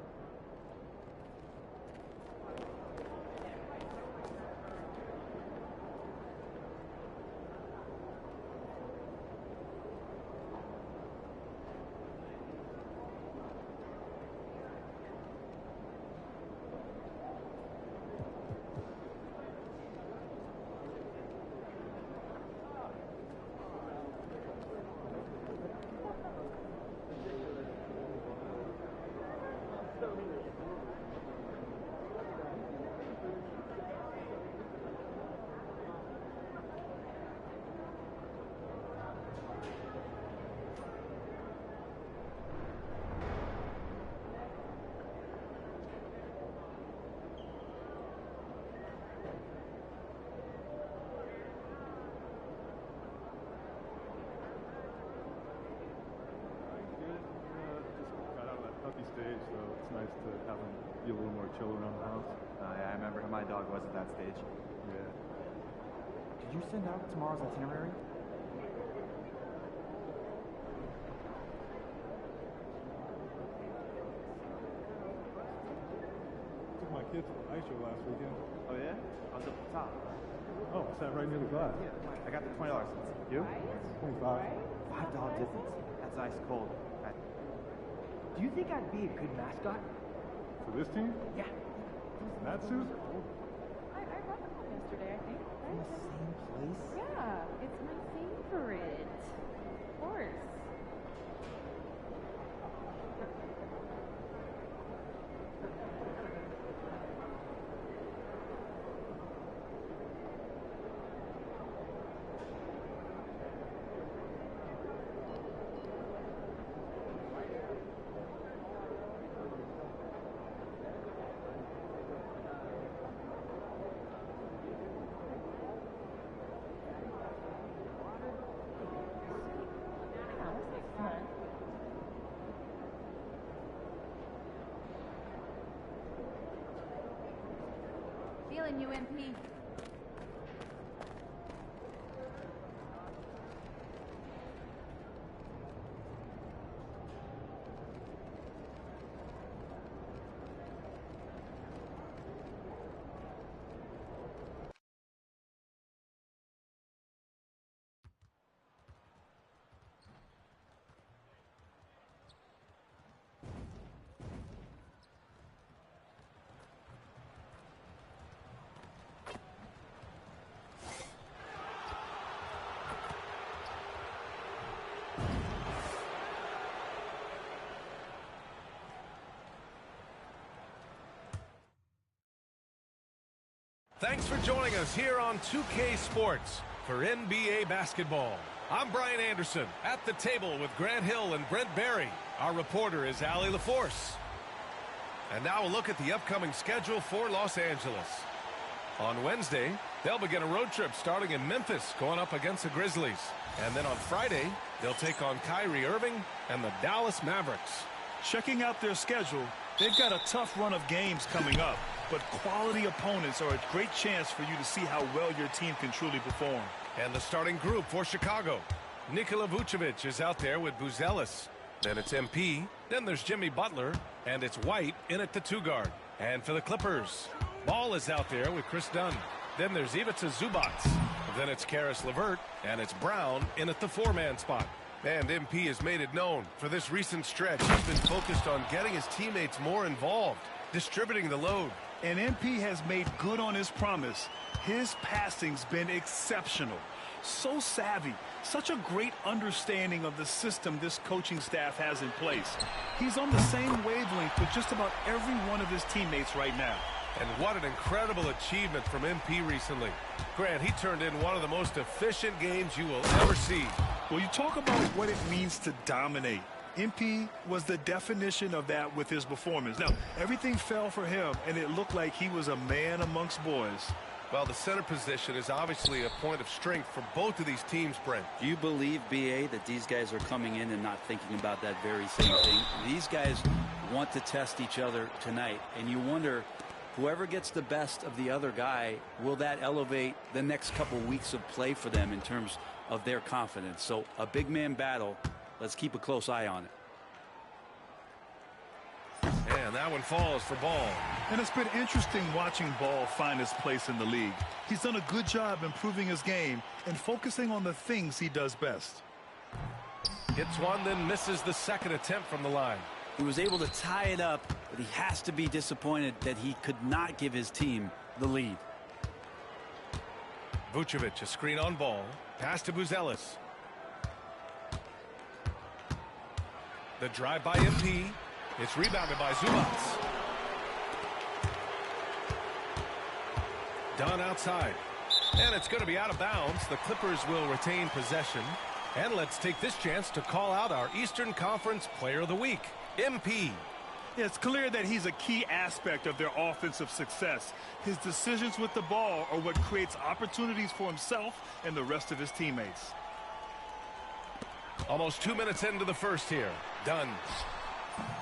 stage, so it's nice to have him be a little more chill around the house. Yeah, I remember my dog was at that stage. Yeah. Did you send out tomorrow's itinerary? Took my kids to the ice show last weekend. Oh yeah? I was up at the top. Oh, I sat right near the glass. Yeah, I got the $20 seats. You? 25. $5 difference. That's ice cold. Do you think I'd be a good mascot? For this team? Yeah. In that suit? I brought them home yesterday, I think. In the same place? Yeah, it's my favorite. Of course. Feeling you, MP. Thanks for joining us here on 2K Sports for NBA basketball. I'm Brian Anderson at the table with Grant Hill and Brent Barry. Our reporter is Allie LaForce. And now a look at the upcoming schedule for Los Angeles. On Wednesday, they'll begin a road trip starting in Memphis, going up against the Grizzlies. And then on Friday, they'll take on Kyrie Irving and the Dallas Mavericks. Checking out their schedule, they've got a tough run of games coming up, but quality opponents are a great chance for you to see how well your team can truly perform. And the starting group for Chicago. Nikola Vucevic is out there with Buzelis. Then it's MP. Then there's Jimmy Butler. And it's White in at the 2-guard. And for the Clippers, Ball is out there with Chris Dunn. Then there's Ivica Zubac. Then it's Karis LeVert. And it's Brown in at the 4-man spot. And MP has made it known for this recent stretch he's been focused on getting his teammates more involved, distributing the load. And MP has made good on his promise. His passing's been exceptional. So savvy. Such a great understanding of the system this coaching staff has in place. He's on the same wavelength with just about every one of his teammates right now. And what an incredible achievement from MP recently. Grant, he turned in one of the most efficient games you will ever see. Well, you talk about what it means to dominate. MP was the definition of that with his performance. Now, everything fell for him, and it looked like he was a man amongst boys. Well, the center position is obviously a point of strength for both of these teams, Brent. Do you believe, B.A., that these guys are coming in and not thinking about that very same thing? These guys want to test each other tonight, and you wonder, whoever gets the best of the other guy, will that elevate the next couple weeks of play for them in terms of their confidence? So a big man battle. Let's keep a close eye on it. And that one falls for Ball. And it's been interesting watching Ball find his place in the league. He's done a good job improving his game and focusing on the things he does best. Hits one, then misses the second attempt from the line. He was able to tie it up, but he has to be disappointed that he could not give his team the lead. Vucevic, a screen on Ball. Pass to Buzelis. The drive by MP. It's rebounded by Zubac. Dunn outside. And it's going to be out of bounds. The Clippers will retain possession. And let's take this chance to call out our Eastern Conference Player of the Week, MP. It's clear that he's a key aspect of their offensive success. His decisions with the ball are what creates opportunities for himself and the rest of his teammates. Almost 2 minutes into the first here. Dunn.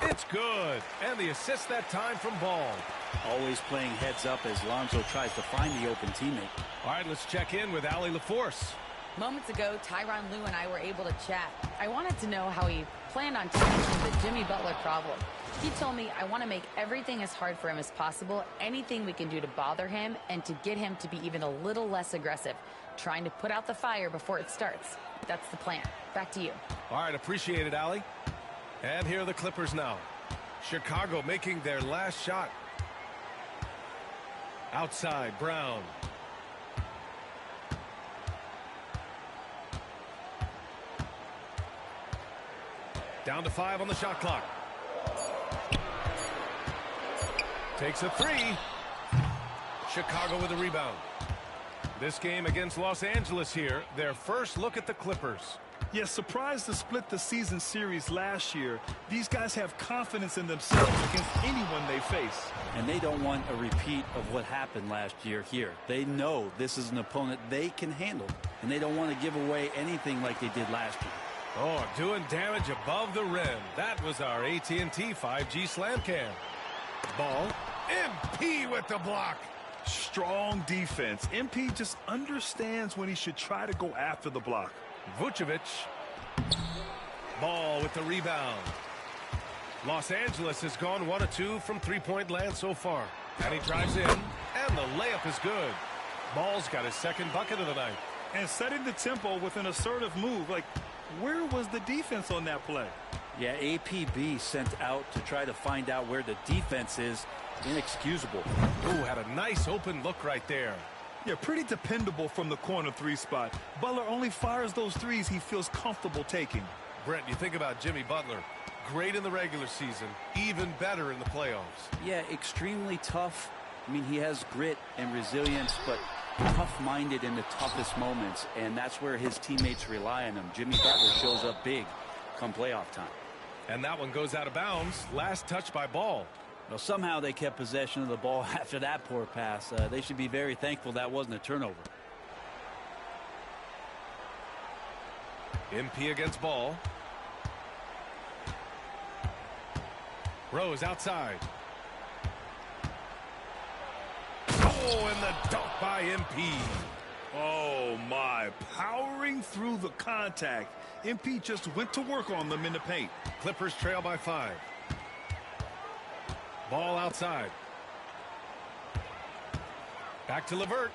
It's good. And the assist that time from Ball. Always playing heads up as Lonzo tries to find the open teammate. All right, let's check in with Allie LaForce. Moments ago, Tyronn Lue and I were able to chat. I wanted to know how he planned on tackling the Jimmy Butler problem. He told me I want to make everything as hard for him as possible, anything we can do to bother him and to get him to be even a little less aggressive, trying to put out the fire before it starts. That's the plan. Back to you. All right, appreciate it, Allie. And here are the Clippers now. Chicago making their last shot. Outside, Brown. Down to 5 on the shot clock. Takes a 3. Chicago with a rebound. This game against Los Angeles here, their first look at the Clippers. Yes, surprised to split the season series last year. These guys have confidence in themselves against anyone they face. And they don't want a repeat of what happened last year here. They know this is an opponent they can handle, and they don't want to give away anything like they did last year. Oh, doing damage above the rim. That was our AT&T 5G slam cam. Ball. MP with the block. Strong defense. MP just understands when he should try to go after the block. Vucevic. Ball with the rebound. Los Angeles has gone 1 of 2 from three-point land so far. And he drives in, and the layup is good. Ball's got his second bucket of the night. And setting the tempo with an assertive move. Like, where was the defense on that play? Yeah, APB sent out to try to find out where the defense is. Inexcusable. Ooh, had a nice open look right there. Yeah, pretty dependable from the corner 3 spot. Butler only fires those threes he feels comfortable taking. Brent, you think about Jimmy Butler. Great in the regular season, even better in the playoffs. Yeah, extremely tough. I mean, he has grit and resilience, but tough-minded in the toughest moments, and that's where his teammates rely on him. Jimmy Butler shows up big come playoff time. And that one goes out of bounds. Last touch by Ball. Well, somehow they kept possession of the ball after that poor pass. They should be very thankful that wasn't a turnover. MP against Ball. Rose outside. Oh, and the dunk by MP. Oh, my. Powering through the contact. MP just went to work on them in the paint. Clippers trail by 5. Ball outside. Back to LeVert.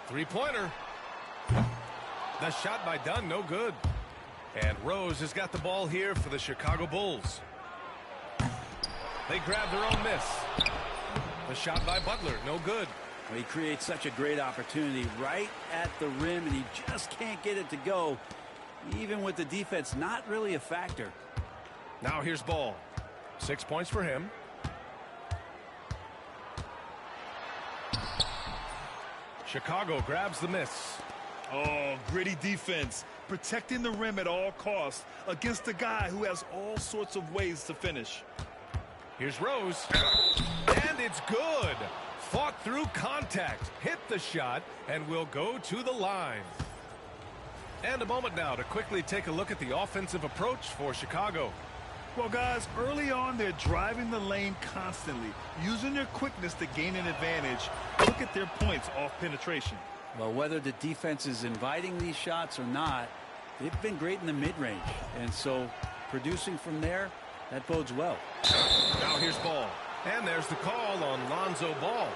Three-pointer. The shot by Dunn, no good. And Rose has got the ball here for the Chicago Bulls. They grab their own miss. The shot by Butler, no good. Well, he creates such a great opportunity right at the rim, and he just can't get it to go. Even with the defense not really a factor. Now here's Ball. 6 points for him. Chicago grabs the miss. Oh, gritty defense. Protecting the rim at all costs against a guy who has all sorts of ways to finish. Here's Rose. And it's good. Fought through contact. Hit the shot and will go to the line. And a moment now to quickly take a look at the offensive approach for Chicago. Well, guys, early on, they're driving the lane constantly, using their quickness to gain an advantage. Look at their points off penetration. Well, whether the defense is inviting these shots or not, they've been great in the mid-range. And so producing from there, that bodes well. Now here's Ball. And there's the call on Lonzo Ball.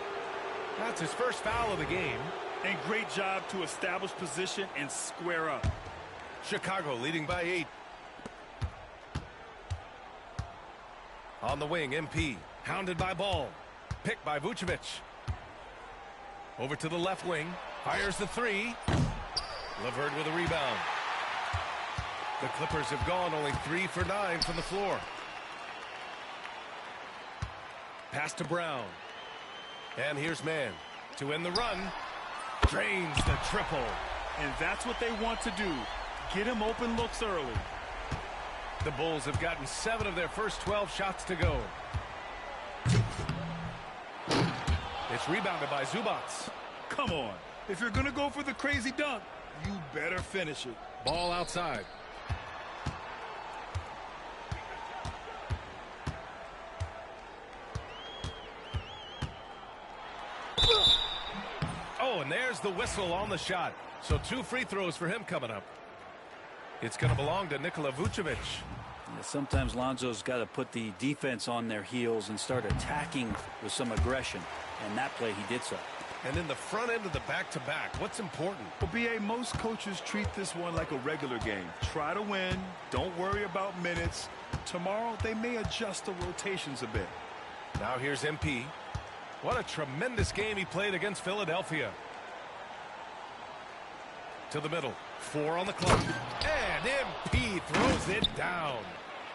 That's his first foul of the game. And great job to establish position and square up. Chicago leading by 8. On the wing, MP. Hounded by Ball. Picked by Vucevic. Over to the left wing. Fires the 3. LeVert with a rebound. The Clippers have gone only 3 for 9 from the floor. Pass to Brown. And here's Mann to end the run. Drains the triple. And that's what they want to do. Get him open looks early. The Bulls have gotten 7 of their first 12 shots to go. It's rebounded by Zubats. Come on. If you're going to go for the crazy dunk, you better finish it. Ball outside. there's the whistle on the shot. So 2 free throws for him coming up. It's going to belong to Nikola Vucevic. Yeah, sometimes Lonzo's got to put the defense on their heels and start attacking with some aggression. And that play, he did so. And in the front end of the back-to-back, what's important? Well, B.A., most coaches treat this one like a regular game. Try to win. Don't worry about minutes. Tomorrow, they may adjust the rotations a bit. Now here's MP. What a tremendous game he played against Philadelphia. To the middle. 4 on the clock. And MP throws it down.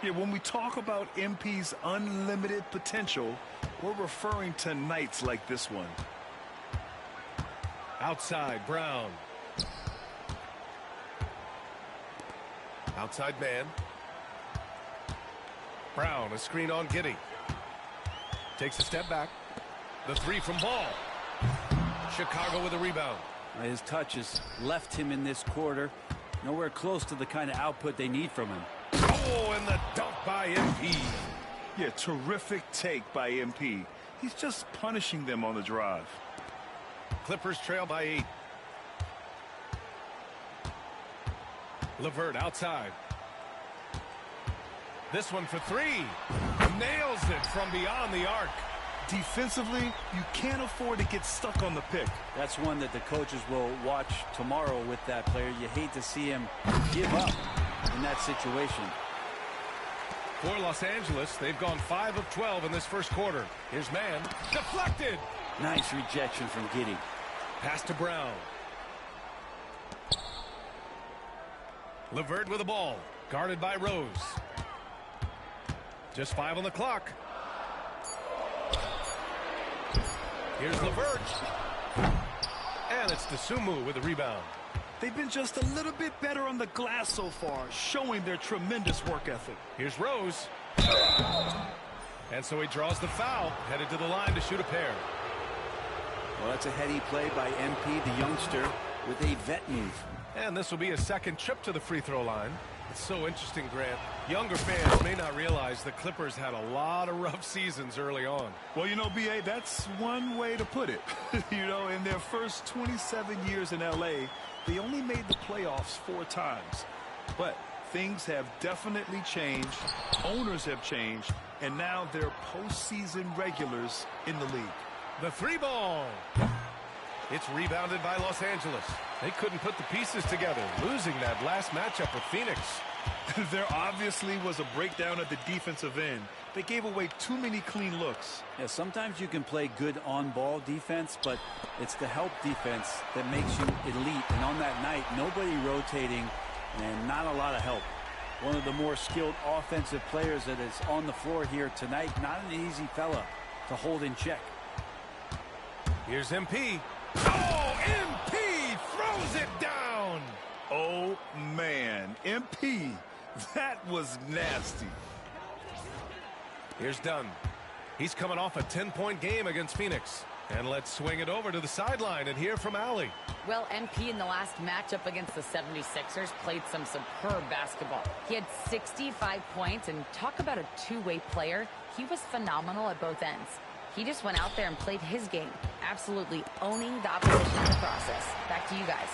Yeah, when we talk about MP's unlimited potential, we're referring to nights like this one. Outside, Brown. Outside man. Brown, a screen on Giddey. Takes a step back. The 3 from Ball. Chicago with a rebound. His touch has left him in this quarter. Nowhere close to the kind of output they need from him. Oh, and the dunk by MP. Yeah, terrific take by MP. He's just punishing them on the drive. Clippers trail by 8. LeVert outside. This one for 3. Nails it from beyond the arc. Defensively, you can't afford to get stuck on the pick. That's one that the coaches will watch tomorrow with that player. You hate to see him give up in that situation. For Los Angeles, they've gone 5 of 12 in this first quarter. Here's man. Deflected. Nice rejection from Giddey. Pass to Brown. LeVert with the ball. Guarded by Rose. Just 5 on the clock. Here's LeVert. And it's Dosunmu with the rebound. They've been just a little bit better on the glass so far, showing their tremendous work ethic. Here's Rose. And so he draws the foul, headed to the line to shoot a pair. Well, that's a heady play by MP, the youngster, with a vet move. And this will be a second trip to the free throw line. It's so interesting, Grant. Younger fans may not realize the Clippers had a lot of rough seasons early on. Well, you know, B.A., that's one way to put it. You know, in their first 27 years in L.A., they only made the playoffs 4 times. But things have definitely changed. Owners have changed. And now they're postseason regulars in the league. The 3 ball. It's rebounded by Los Angeles. They couldn't put the pieces together, losing that last matchup with Phoenix. There obviously was a breakdown at the defensive end. They gave away too many clean looks. Yeah, sometimes you can play good on-ball defense, but it's the help defense that makes you elite. And on that night, nobody rotating and not a lot of help. One of the more skilled offensive players that is on the floor here tonight. Not an easy fella to hold in check. Here's MP. Oh, MP throws it down. Oh, man. MP, that was nasty. Here's Dunn. He's coming off a 10-point game against Phoenix. And let's swing it over to the sideline and hear from Allie. Well, MP in the last matchup against the 76ers played some superb basketball. He had 65 points, and talk about a two-way player. He was phenomenal at both ends. He just went out there and played his game, absolutely owning the opposition in the process. Back to you guys.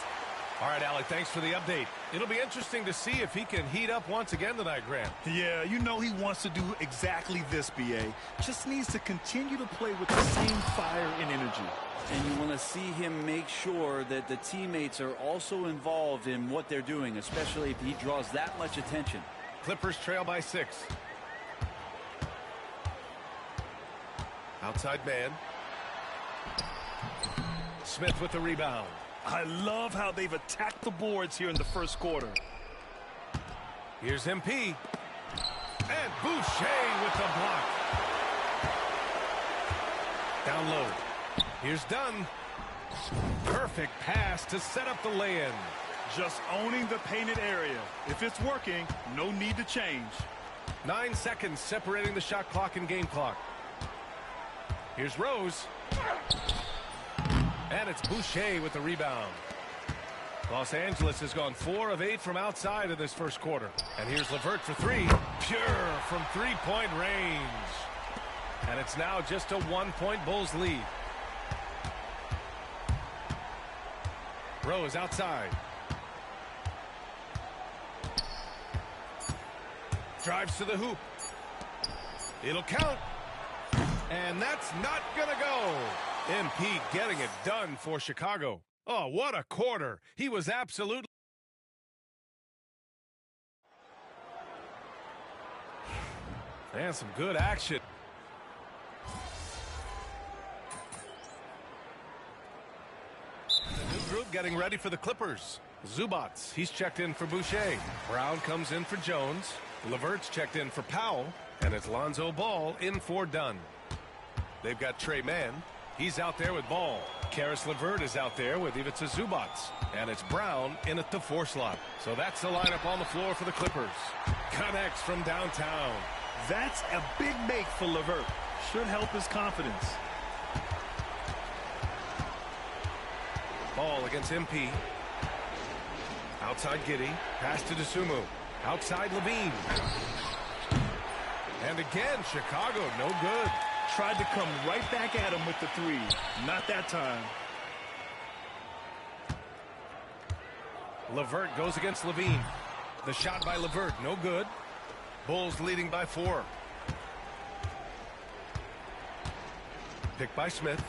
All right, Alec, thanks for the update. It'll be interesting to see if he can heat up once again tonight, Grant. Yeah, you know he wants to do exactly this, B.A. Just needs to continue to play with the same fire and energy. And you want to see him make sure that the teammates are also involved in what they're doing, especially if he draws that much attention. Clippers trail by 6. Outside man. Smith with the rebound. I love how they've attacked the boards here in the first quarter. Here's MP. And Boucher with the block. Down low. Here's Dunn. Perfect pass to set up the lay-in. Just owning the painted area. If it's working, no need to change. 9 seconds separating the shot clock and game clock. Here's Rose. And it's Boucher with the rebound. Los Angeles has gone 4 of 8 from outside in this first quarter. And here's LeVert for 3. Pure from three-point range. And it's now just a 1-point Bulls lead. Rose outside. Drives to the hoop. It'll count. And that's not going to go. MP getting it done for Chicago. Oh, what a quarter. He was absolutely... And some good action. The new group getting ready for the Clippers. Zubats, he's checked in for Boucher. Brown comes in for Jones. LeVert's checked in for Powell. And it's Lonzo Ball in for Dunn. They've got Trey Mann. He's out there with Ball. Karis LeVert is out there with Ivica Zubats. And it's Brown in at the 4 slot. So that's the lineup on the floor for the Clippers. Connects from downtown. That's a big make for LeVert. Should help his confidence. Ball against MP. Outside Giddey. Pass to Dosunmu. Outside Levine. And again, Chicago, no good. Tried to come right back at him with the 3. Not that time. LeVert goes against Levine. The shot by LeVert, no good. Bulls leading by 4. Picked by Smith.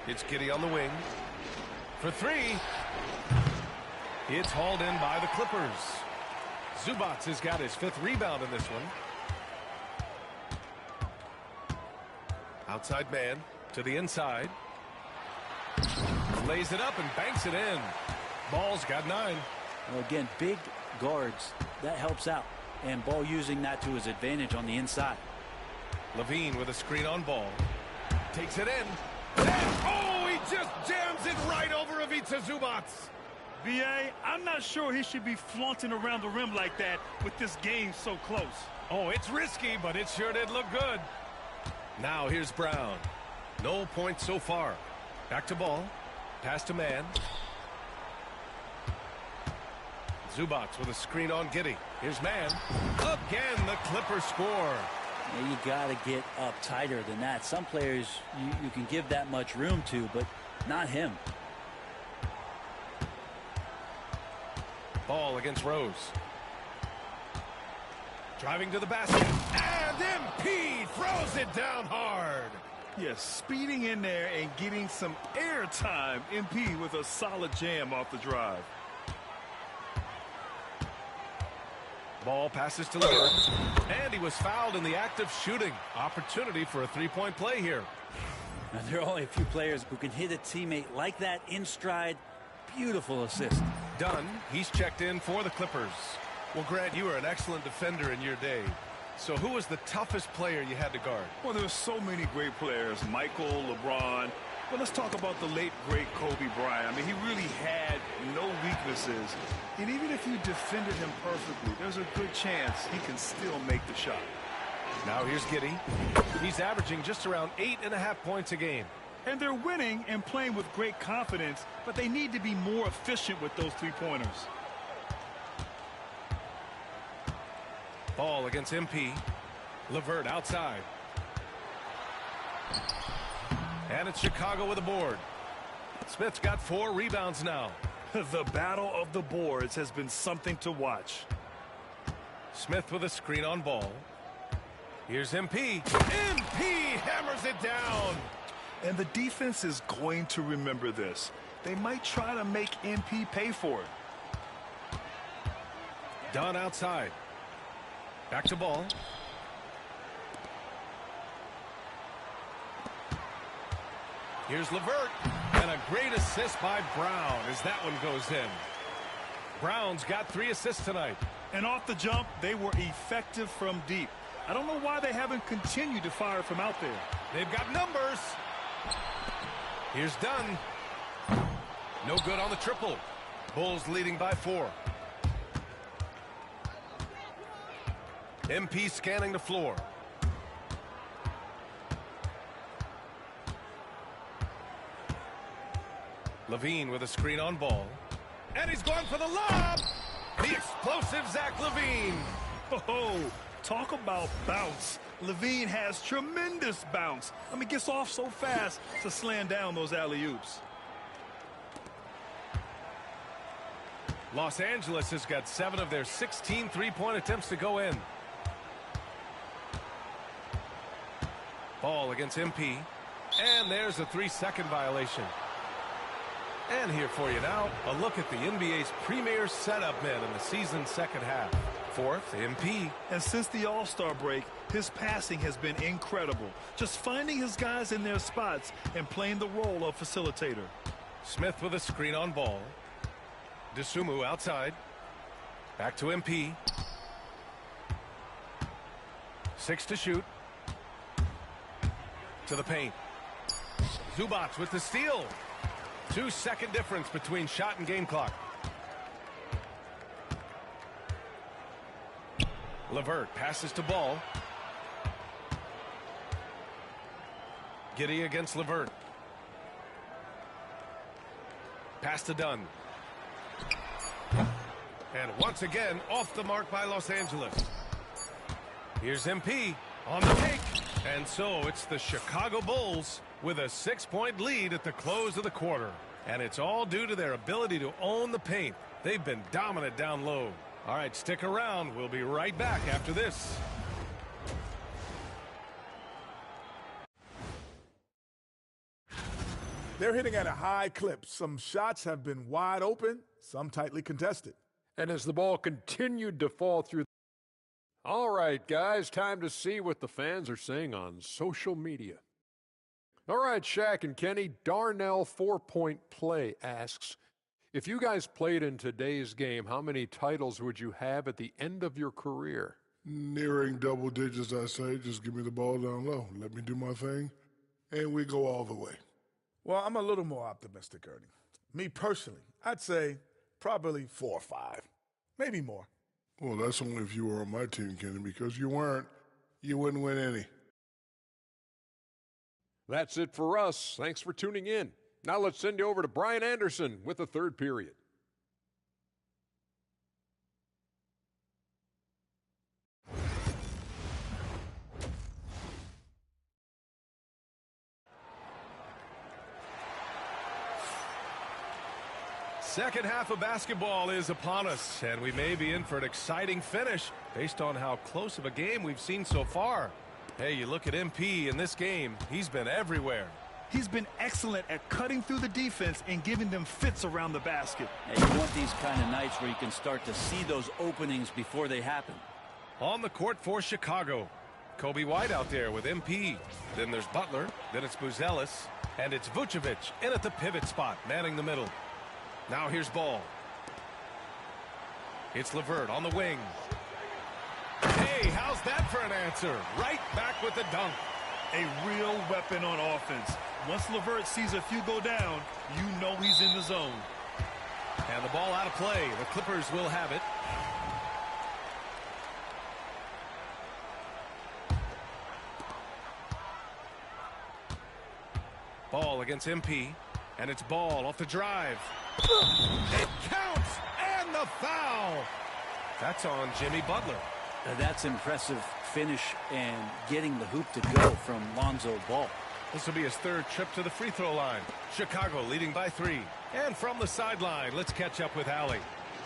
It's Giddey on the wing. For 3. It's hauled in by the Clippers. Zubats has got his 5th rebound in this one. Outside man to the inside. Lays it up and banks it in. Ball's got 9. Well, again, big guards. That helps out. And Ball using that to his advantage on the inside. Levine with a screen on Ball. Takes it in. And, oh, he just jams it right over Ivica Zubats. B.A., I'm not sure he should be flaunting around the rim like that with this game so close. Oh, it's risky, but it sure did look good. Now here's Brown. No points so far. Back to Ball. Pass to Mann. Zubats with a screen on Giddey. Here's Mann. Again, the Clippers score. Now, you got to get up tighter than that. Some players you can give that much room to, but not him. Ball against Rose. Driving to the basket. And MP throws it down hard. Yes, speeding in there and getting some air time. MP with a solid jam off the drive. Ball passes to LeVert. And he was fouled in the act of shooting. Opportunity for a 3-point play here. Now, there are only a few players who can hit a teammate like that in stride. Beautiful assist. Dunn, he's checked in for the Clippers. Well, Grant, you were an excellent defender in your day. So who was the toughest player you had to guard? Well, there's so many great players. Michael, LeBron. But let's talk about the late, great Kobe Bryant. I mean, he really had no weaknesses. And even if you defended him perfectly, there's a good chance he can still make the shot. Now here's Giddey. He's averaging just around 8.5 points a game. And they're winning and playing with great confidence, but they need to be more efficient with those 3-pointers. Ball against MP. LeVert outside. And it's Chicago with a board. Smith's got 4 rebounds now. The battle of the boards has been something to watch. Smith with a screen on Ball. Here's MP. MP hammers it down. And the defense is going to remember this. They might try to make MP pay for it. Dunn outside. Back to Ball. Here's LeVert. And a great assist by Brown as that one goes in. Brown's got 3 assists tonight. And off the jump, they were effective from deep. I don't know why they haven't continued to fire from out there. They've got numbers. Here's Dunn. No good on the triple. Bulls leading by 4. MP scanning the floor. Levine with a screen on Ball. And he's going for the lob. The explosive Zach Levine. Oh, talk about bounce. Levine has tremendous bounce. I mean, gets off so fast to slam down those alley-oops. Los Angeles has got 7 of their 16 three-point attempts to go in. Ball against MP. And there's a 3-second violation. And here for you now, a look at the NBA's premier setup men in the season's second half. Fourth, MP. And since the All-Star break, his passing has been incredible. Just finding his guys in their spots and playing the role of facilitator. Smith with a screen on ball. Dosunmu outside. Back to MP. 6 to shoot. To the paint. Zubac with the steal. 2-second difference between shot and game clock. LeVert passes to Ball. Giddey against LeVert. Pass to Dunn. And once again, off the mark by Los Angeles. Here's MP on the take. And so it's the Chicago Bulls with a 6-point lead at the close of the quarter. And it's all due to their ability to own the paint. They've been dominant down low. All right, stick around. We'll be right back after this. They're hitting at a high clip. Some shots have been wide open, some tightly contested. And as the ball continued to fall through. All right, guys, time to see what the fans are saying on social media. All right, Shaq and Kenny, Darnell 4-Point Play asks, if you guys played in today's game, how many titles would you have at the end of your career? Nearing double digits, I say. Just give me the ball down low. Let me do my thing, and we go all the way. Well, I'm a little more optimistic, Ernie. Me personally, I'd say probably 4 or 5, maybe more. Well, that's only if you were on my team, Kenny, because you weren't. You wouldn't win any. That's it for us. Thanks for tuning in. Now let's send you over to Brian Anderson with the third period. Second half of basketball is upon us, and we may be in for an exciting finish based on how close of a game we've seen so far. Hey, you look at MP in this game, he's been everywhere. He's been excellent at cutting through the defense and giving them fits around the basket. And you want these kind of nights where you can start to see those openings before they happen. On the court for Chicago, Kobe White out there with MP. Then there's Butler, then it's Buzelis, and it's Vucevic in at the pivot spot, manning the middle. Now here's Ball. It's LeVert on the wing. Hey, how's that for an answer? Right back with the dunk. A real weapon on offense. Once LeVert sees a few go down, you know he's in the zone. And the ball out of play. The Clippers will have it. Ball against MP. And it's Ball off the drive. It counts, and the foul. That's on Jimmy Butler. That's impressive finish and getting the hoop to go from Lonzo Ball. This will be his third trip to the free throw line. Chicago leading by 3. And from the sideline, let's catch up with Allie.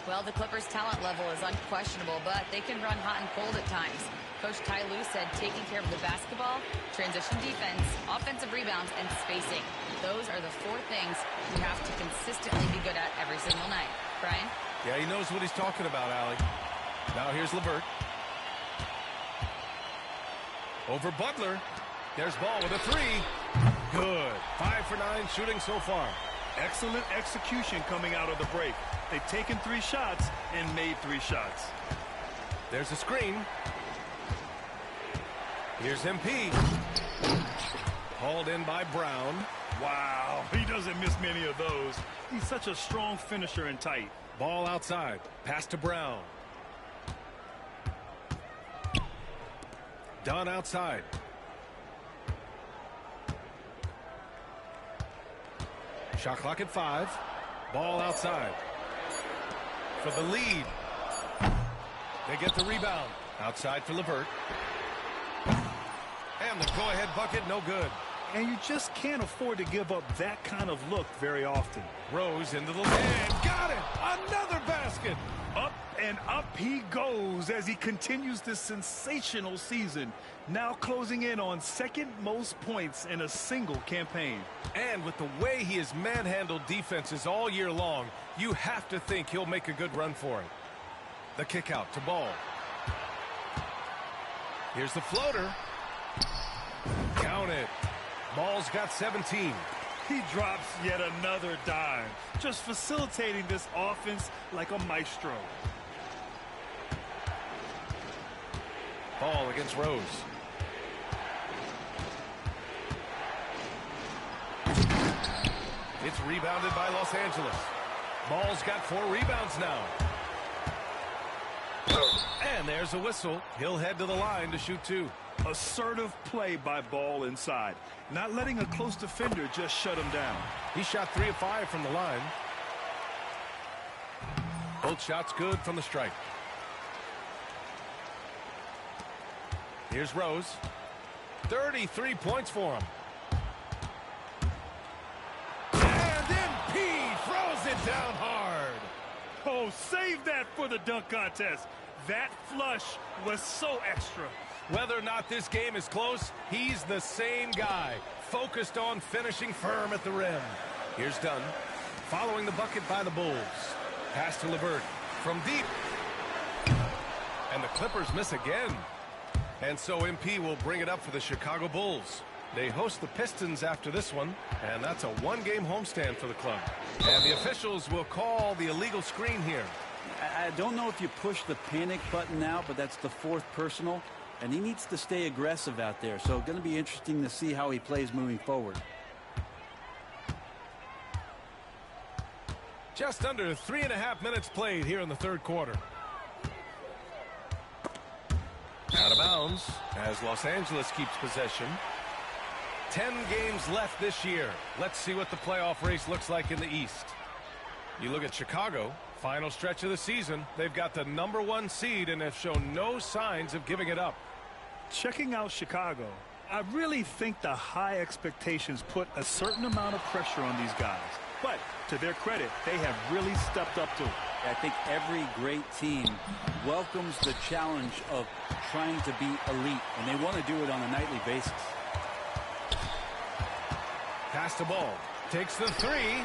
Well, the Clippers' talent level is unquestionable, but they can run hot and cold at times. Coach Ty Lue said taking care of the basketball, transition defense, offensive rebounds, and spacing. Those are the 4 things you have to consistently be good at every single night. Brian? Yeah, he knows what he's talking about, Allie. Now here's LeVert. Over Butler. There's Ball with a 3. Good. 5 for 9 shooting so far. Excellent execution coming out of the break. They've taken 3 shots and made 3 shots. There's a screen. Here's MP. Hauled in by Brown. Wow, he doesn't miss many of those. He's such a strong finisher and tight. Ball outside. Pass to Brown. Dunn outside. Shot clock at 5. Ball outside. For the lead. They get the rebound. Outside for LeVert. And the go-ahead bucket, no good. and you just can't afford to give up that kind of look very often. Rose into the lane. Got it! Another basket! Up and up he goes as he continues this sensational season, now closing in on second most points in a single campaign. And with the way he has manhandled defenses all year long, you have to think he'll make a good run for it. The kick out to Ball. Here's the floater. Count it. Ball's got 17. He drops yet another dime, just facilitating this offense like a maestro. Ball against Rose. It's rebounded by Los Angeles. Ball's got 4 rebounds now. And there's a whistle. He'll head to the line to shoot 2. Assertive play by Ball inside, not letting a close defender just shut him down. He shot 3 of 5 from the line. Both shots good from the stripe. Here's Rose. 33 points for him. And MP throws it down hard. Oh, save that for the dunk contest. That flush was so extra. Whether or not this game is close, he's the same guy, focused on finishing firm at the rim. Here's Dunn, following the bucket by the Bulls. Pass to LeVert from deep. And the Clippers miss again. And so MP will bring it up for the Chicago Bulls. They host the Pistons after this one, and that's a 1-game homestand for the club. And the officials will call the illegal screen here. I don't know if you push the panic button now, but that's the 4th personal. And he needs to stay aggressive out there. So going to be interesting to see how he plays moving forward. Just under 3.5 minutes played here in the 3rd quarter. Out of bounds as Los Angeles keeps possession. 10 games left this year. Let's see what the playoff race looks like in the East. You look at Chicago, final stretch of the season. They've got the #1 seed and have shown no signs of giving it up. Checking out Chicago, I really think the high expectations put a certain amount of pressure on these guys. But to their credit, they have really stepped up to it. I think every great team welcomes the challenge of trying to be elite, and they want to do it on a nightly basis. Pass the ball. Takes the 3.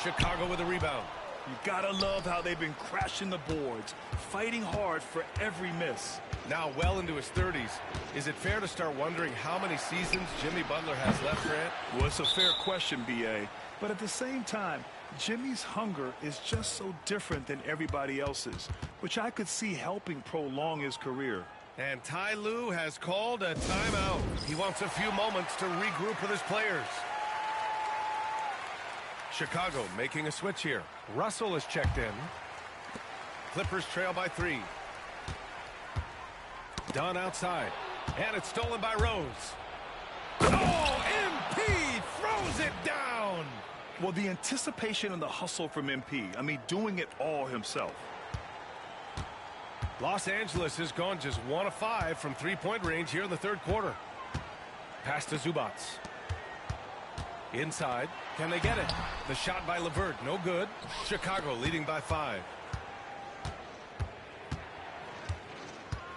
Chicago with a rebound. You gotta love how they've been crashing the boards, fighting hard for every miss. Now well into his 30s. Is it fair to start wondering how many seasons Jimmy Butler has left, Grant? Well, it's a fair question, B.A. But at the same time, Jimmy's hunger is just so different than everybody else's, which I could see helping prolong his career. And Ty Lue has called a timeout. He wants a few moments to regroup with his players. Chicago making a switch here. Russell is checked in. Clippers trail by 3. Dunn outside. And it's stolen by Rose. Oh, MP throws it down. Well, the anticipation and the hustle from MP. I mean, doing it all himself. Los Angeles has gone just 1 of 5 from 3-point range here in the 3rd quarter. Pass to Zubac. Inside. Can they get it? The shot by LeVert. No good. Chicago leading by 5.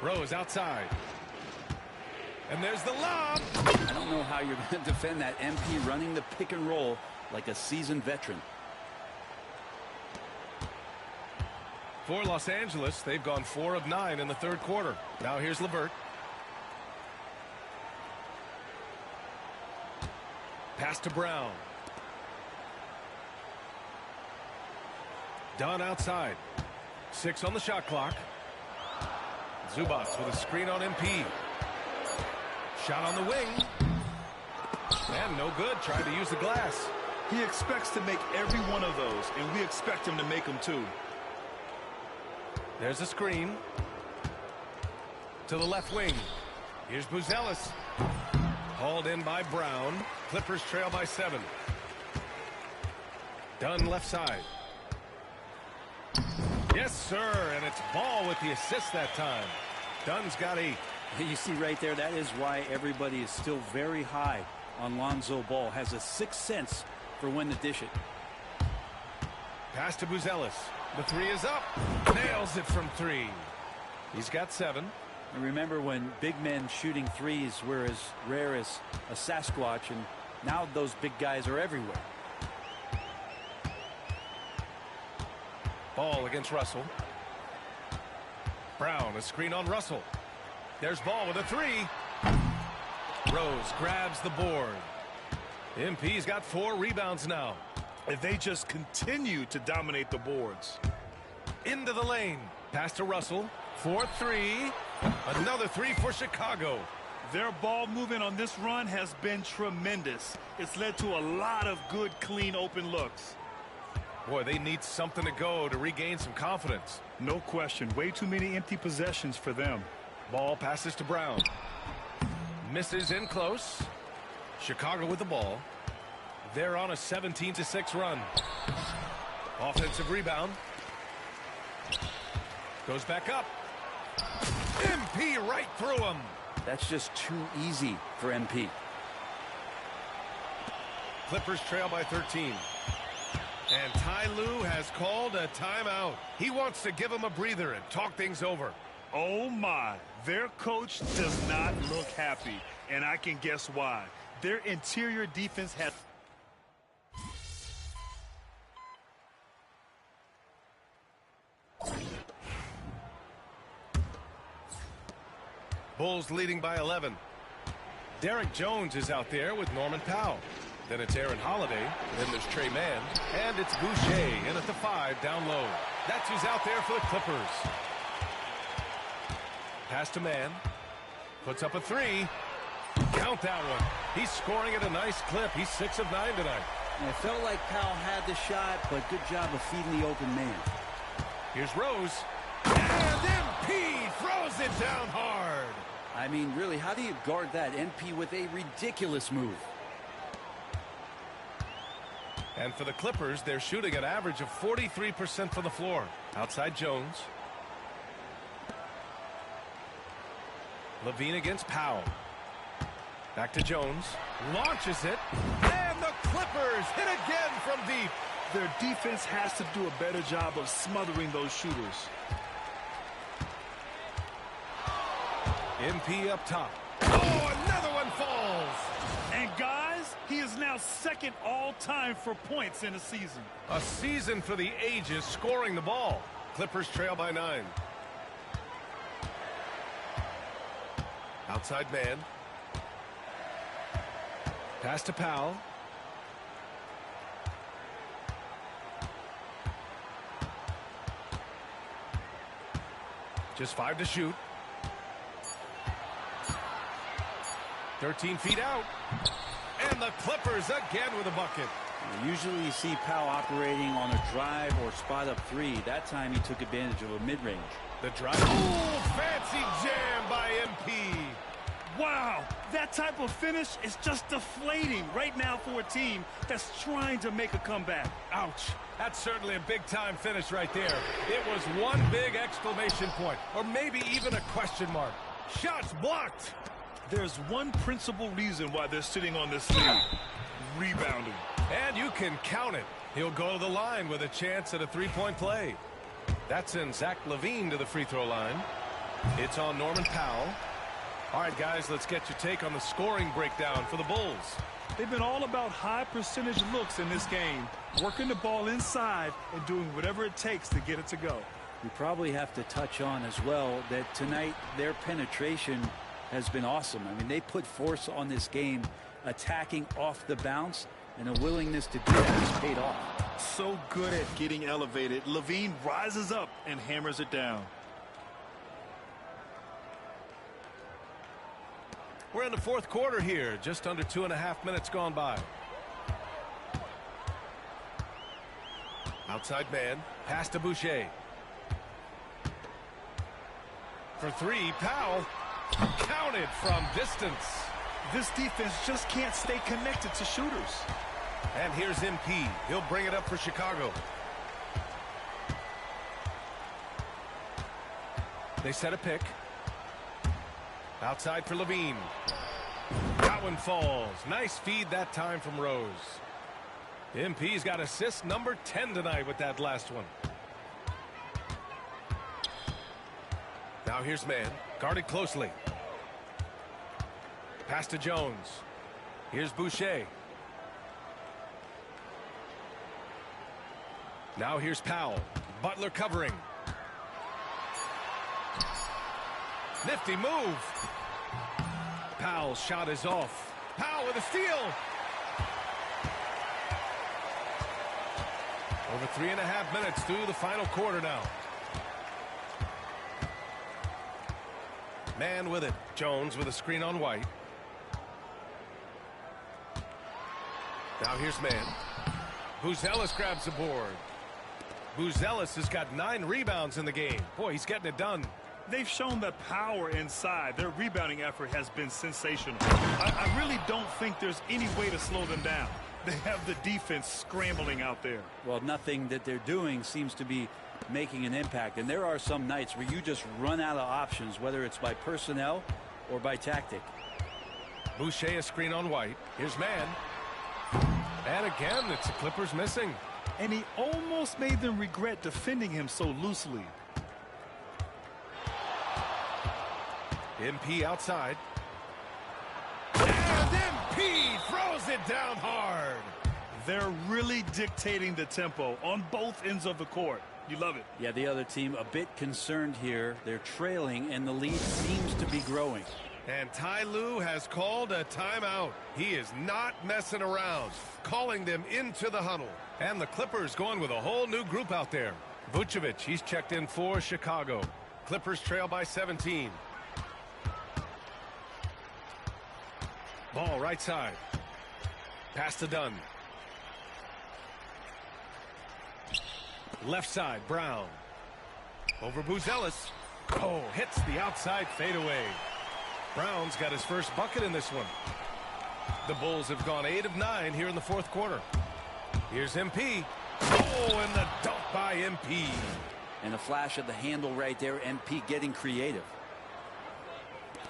Rose outside. And there's the lob. I don't know how you're going to defend that. MP running the pick and roll like a seasoned veteran. For Los Angeles, they've gone 4 of 9 in the 3rd quarter. Now here's LeVert. Pass to Brown. Dunn outside. 6 on the shot clock. Zubac with a screen on MP. Shot on the wing. And no good. Tried to use the glass. He expects to make every one of those, and we expect him to make them too. There's a screen. To the left wing. Here's Buzelis. Hauled in by Brown. Clippers trail by 7. Dunn left side. Yes, sir. And it's Ball with the assist that time. Dunn's got 8. You see right there, that is why everybody is still very high on Lonzo Ball. Has a sixth sense for when to dish it. Pass to Buzelis. The three is up. Nails it from three. He's got 7. And remember when big men shooting threes were as rare as a Sasquatch, and now those big guys are everywhere. Ball against Russell. Brown, a screen on Russell. There's Ball with a 3. Rose grabs the board. MP's got 4 rebounds now. If they just continue to dominate the boards. Into the lane. Pass to Russell. 4-3. Another 3 for Chicago. Their ball movement on this run has been tremendous. It's led to a lot of good, clean, open looks. Boy, they need something to go to regain some confidence. No question. Way too many empty possessions for them. Ball passes to Brown. Misses in close. Chicago with the ball. They're on a 17-6 run. Offensive rebound. Goes back up. MP right through him. That's just too easy for MP. Clippers trail by 13. And Ty Lue has called a timeout. He wants to give him a breather and talk things over. Oh my, their coach does not look happy, and I can guess why. Their interior defense had... Bulls leading by 11. Derrick Jones is out there with Norman Powell. Then it's Aaron Holiday. Then there's Trey Mann. And it's Boucher in at the 5 down low. That's who's out there for the Clippers. Pass to Mann. Puts up a 3. Count that one. He's scoring at a nice clip. He's 6 of 9 tonight. And it felt like Powell had the shot, but good job of feeding the open man. Here's Rose. And MP throws it down hard. I mean, really, how do you guard that? MP with a ridiculous move. And for the Clippers, they're shooting an average of 43% from the floor. Outside Jones. Levine against Powell. Back to Jones. Launches it. And the Clippers hit again from deep. Their defense has to do a better job of smothering those shooters. MP up top. Oh, another one falls. And guys, he is now second all-time for points in a season. A season for the ages scoring the ball. Clippers trail by 9. Outside man. Pass to Powell. Just 5 to shoot. 13 feet out. And the Clippers again with a bucket. Usually you see Powell operating on a drive or spot up 3. That time he took advantage of a mid-range. The drive. Ooh, fancy jam by MP. Wow, that type of finish is just deflating right now for a team that's trying to make a comeback. Ouch. That's certainly a big-time finish right there. It was one big exclamation point, or maybe even a question mark. Shots blocked. There's one principal reason why they're sitting on this lead. Rebounding. And you can count it. He'll go to the line with a chance at a three-point play. That sends Zach LaVine to the free throw line. It's on Norman Powell. All right, guys, let's get your take on the scoring breakdown for the Bulls. They've been all about high percentage looks in this game, working the ball inside and doing whatever it takes to get it to go. We probably have to touch on as well that tonight their penetration has been awesome. I mean, they put force on this game, attacking off the bounce, and a willingness to do that has paid off. So good at getting elevated. LaVine rises up and hammers it down. We're in the fourth quarter here, just under 2.5 minutes gone by. Outside man, pass to Boucher. For 3, Powell. Counted from distance. This defense just can't stay connected to shooters. And here's MP. He'll bring it up for Chicago. They set a pick. Outside for LaVine. That one falls. Nice feed that time from Rose. MP's got assist number 10 tonight with that last one. Now here's man, guarded closely. Pass to Jones. Here's Boucher. Now here's Powell. Butler covering. Nifty move. Powell's shot is off. Powell with a steal. Over 3.5 minutes through the final quarter now. Man with it. Jones with a screen on White. Now here's man. Buzelis grabs the board. Buzelis has got 9 rebounds in the game. Boy, he's getting it done. They've shown the power inside. Their rebounding effort has been sensational. I really don't think there's any way to slow them down. They have the defense scrambling out there. Well, nothing that they're doing seems to be making an impact. And there are some nights where you just run out of options, whether it's by personnel or by tactic. Boucher a screen on White. Here's man. And again, it's the Clippers missing. And he almost made them regret defending him so loosely. MP outside. And MP throws it down hard. They're really dictating the tempo on both ends of the court. You love it. Yeah, the other team a bit concerned here. They're trailing, and the lead seems to be growing. And Ty Lue has called a timeout. He is not messing around, calling them into the huddle. And the Clippers going with a whole new group out there. Vucevic, he's checked in for Chicago. Clippers trail by 17. Ball right side. Pass to Dunn. Left side, Brown. Over Buzelis. Oh, hits the outside fadeaway. Brown's got his first bucket in this one. The Bulls have gone 8 of 9 here in the fourth quarter. Here's MP. Oh, and the dunk by MP. And a flash of the handle right there. MP getting creative.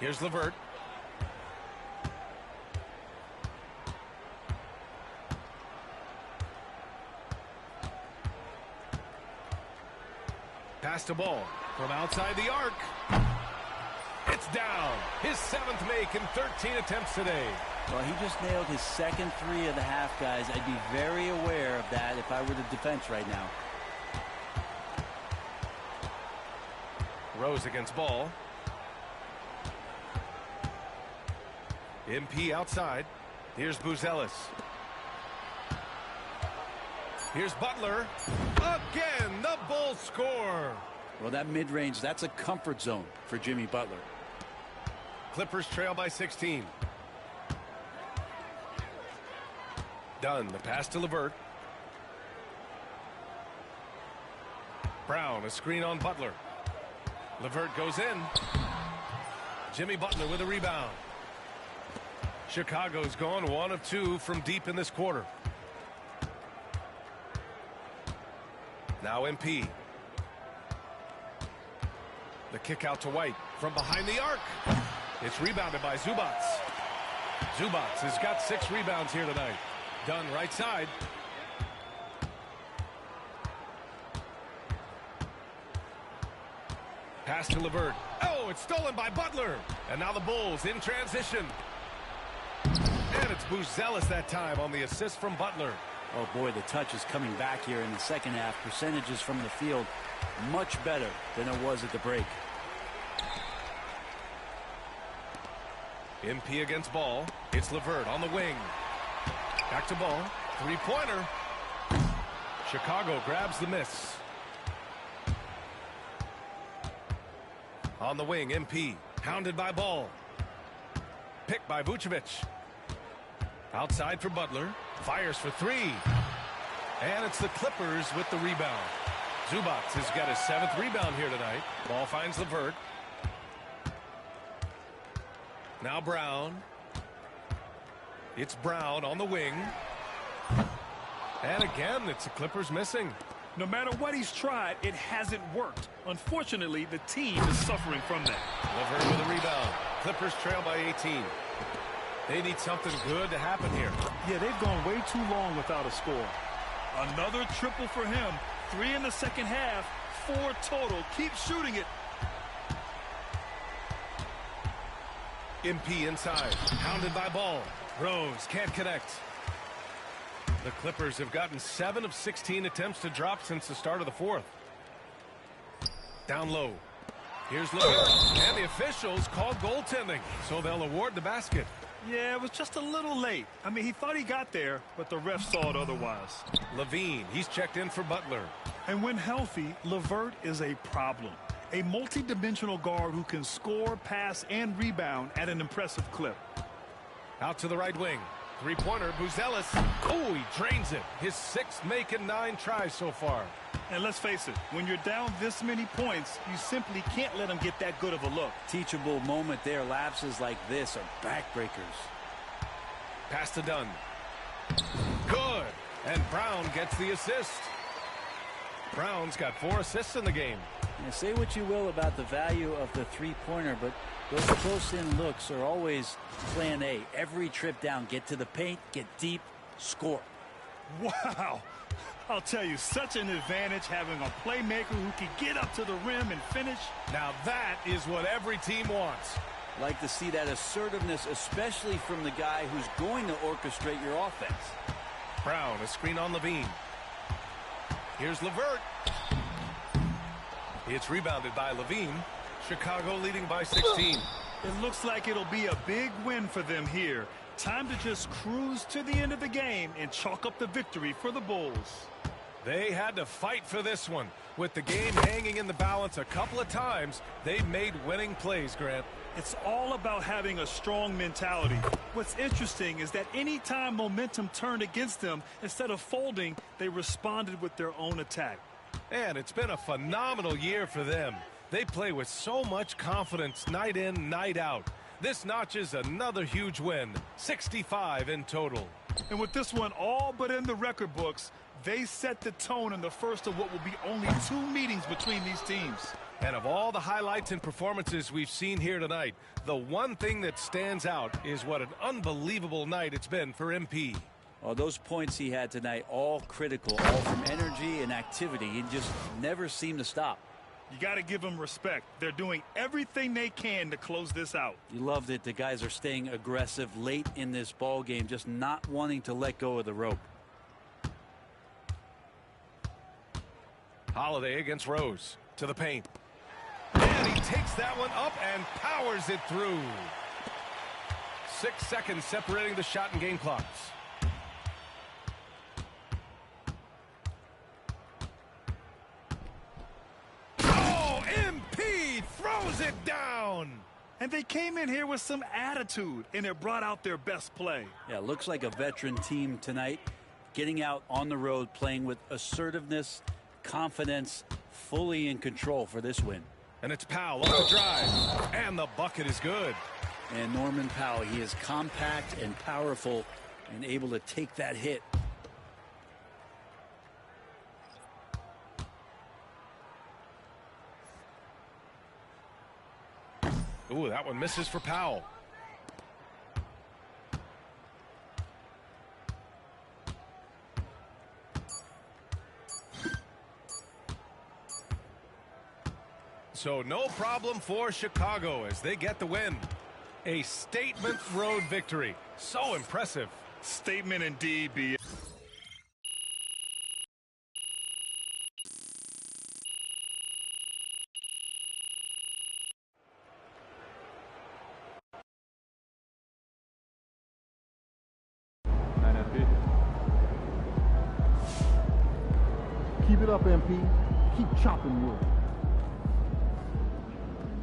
Here's LeVert. Pass to ball from outside the arc. It's down. His 7th make in 13 attempts today. Well, he just nailed his second 3 of the half, guys. I'd be very aware of that if I were the defense right now. Rose against ball. MP outside. Here's Buzelis. Here's Butler. Again, the Bulls score. Well, that mid-range, that's a comfort zone for Jimmy Butler. Clippers trail by 16. Dunn, the pass to LeVert. Brown, a screen on Butler. LeVert goes in. Jimmy Butler with a rebound. Chicago's gone 1 of 2 from deep in this quarter. Now MP. The kick out to White from behind the arc. It's rebounded by Zubac. Zubac has got 6 rebounds here tonight. Dunn right side. Pass to LeVert. Oh, it's stolen by Butler. And now the Bulls in transition. And it's Buzelis that time on the assist from Butler. Oh, boy, the touch is coming back here in the second half. Percentages from the field much better than it was at the break. MP against ball. It's LeVert on the wing. Back to ball. 3-pointer. Chicago grabs the miss. On the wing, MP. Hounded by ball. Picked by Vucevic. Outside for Butler. Fires for 3. And it's the Clippers with the rebound. Zubac has got his 7th rebound here tonight. Ball finds LeVert. Now Brown. It's Brown on the wing. And again, it's the Clippers missing. No matter what he's tried, it hasn't worked. Unfortunately, the team is suffering from that. LeVert with a rebound. Clippers trail by 18. They need something good to happen here. Yeah, they've gone way too long without a score. Another triple for him. 3 in the second half, 4 total. Keep shooting it. MP inside, pounded by Ball. Rose can't connect. The Clippers have gotten 7 of 16 attempts to drop since the start of the fourth. Down low. Here's LeVert, and the officials called goaltending, so they'll award the basket. Yeah, it was just a little late. I mean, he thought he got there, but the ref saw it otherwise. Levine, he's checked in for Butler. And when healthy, LeVert is a problem. A multi-dimensional guard who can score, pass, and rebound at an impressive clip. Out to the right wing. Three-pointer, Buzelis. Oh, he drains it. His 6th make in 9 tries so far. And let's face it, when you're down this many points, you simply can't let him get that good of a look. Teachable moment there. Lapses like this are backbreakers. Pass to Dunn. Good. And Brown gets the assist. Brown's got 4 assists in the game. Yeah, say what you will about the value of the three-pointer, but those close-in looks are always plan A. Every trip down, get to the paint, get deep, score. Wow. I'll tell you, such an advantage having a playmaker who can get up to the rim and finish. Now that is what every team wants. Like to see that assertiveness, especially from the guy who's going to orchestrate your offense. Brown, a screen on Levine. Here's LeVert. It's rebounded by Levine. Chicago leading by 16. It looks like it'll be a big win for them here. Time to just cruise to the end of the game and chalk up the victory for the Bulls. They had to fight for this one. With the game hanging in the balance a couple of times, they made winning plays, Grant. It's all about having a strong mentality. What's interesting is that any time momentum turned against them, instead of folding, they responded with their own attack. And it's been a phenomenal year for them. They play with so much confidence night in, night out. This notches another huge win, 65 in total. And with this one all but in the record books, they set the tone in the first of what will be only 2 meetings between these teams. And of all the highlights and performances we've seen here tonight, the one thing that stands out is what an unbelievable night it's been for MP. Oh, those points he had tonight, all critical, all from energy and activity. He just never seemed to stop. You got to give them respect. They're doing everything they can to close this out. You loved it. The guys are staying aggressive late in this ball game, just not wanting to let go of the rope. Holiday against Rose to the paint. And he takes that one up and powers it through. 6 seconds separating the shot and game clocks. Throws it down. And they came in here with some attitude, and it brought out their best play. Yeah, looks like a veteran team tonight, getting out on the road, playing with assertiveness, confidence, fully in control for this win. And it's Powell off the drive, and the bucket is good. And Norman Powell, he is compact and powerful and able to take that hit. Ooh, that one misses for Powell. So no problem for Chicago as they get the win. A statement road victory. So impressive. Statement indeed, B. Keep it up, MP. Keep chopping wood.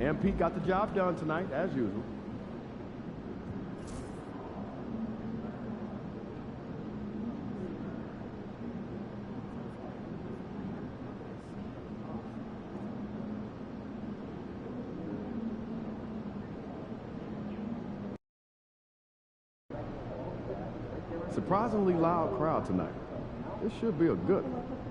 MP got the job done tonight, as usual. Surprisingly loud crowd tonight. This should be a good one.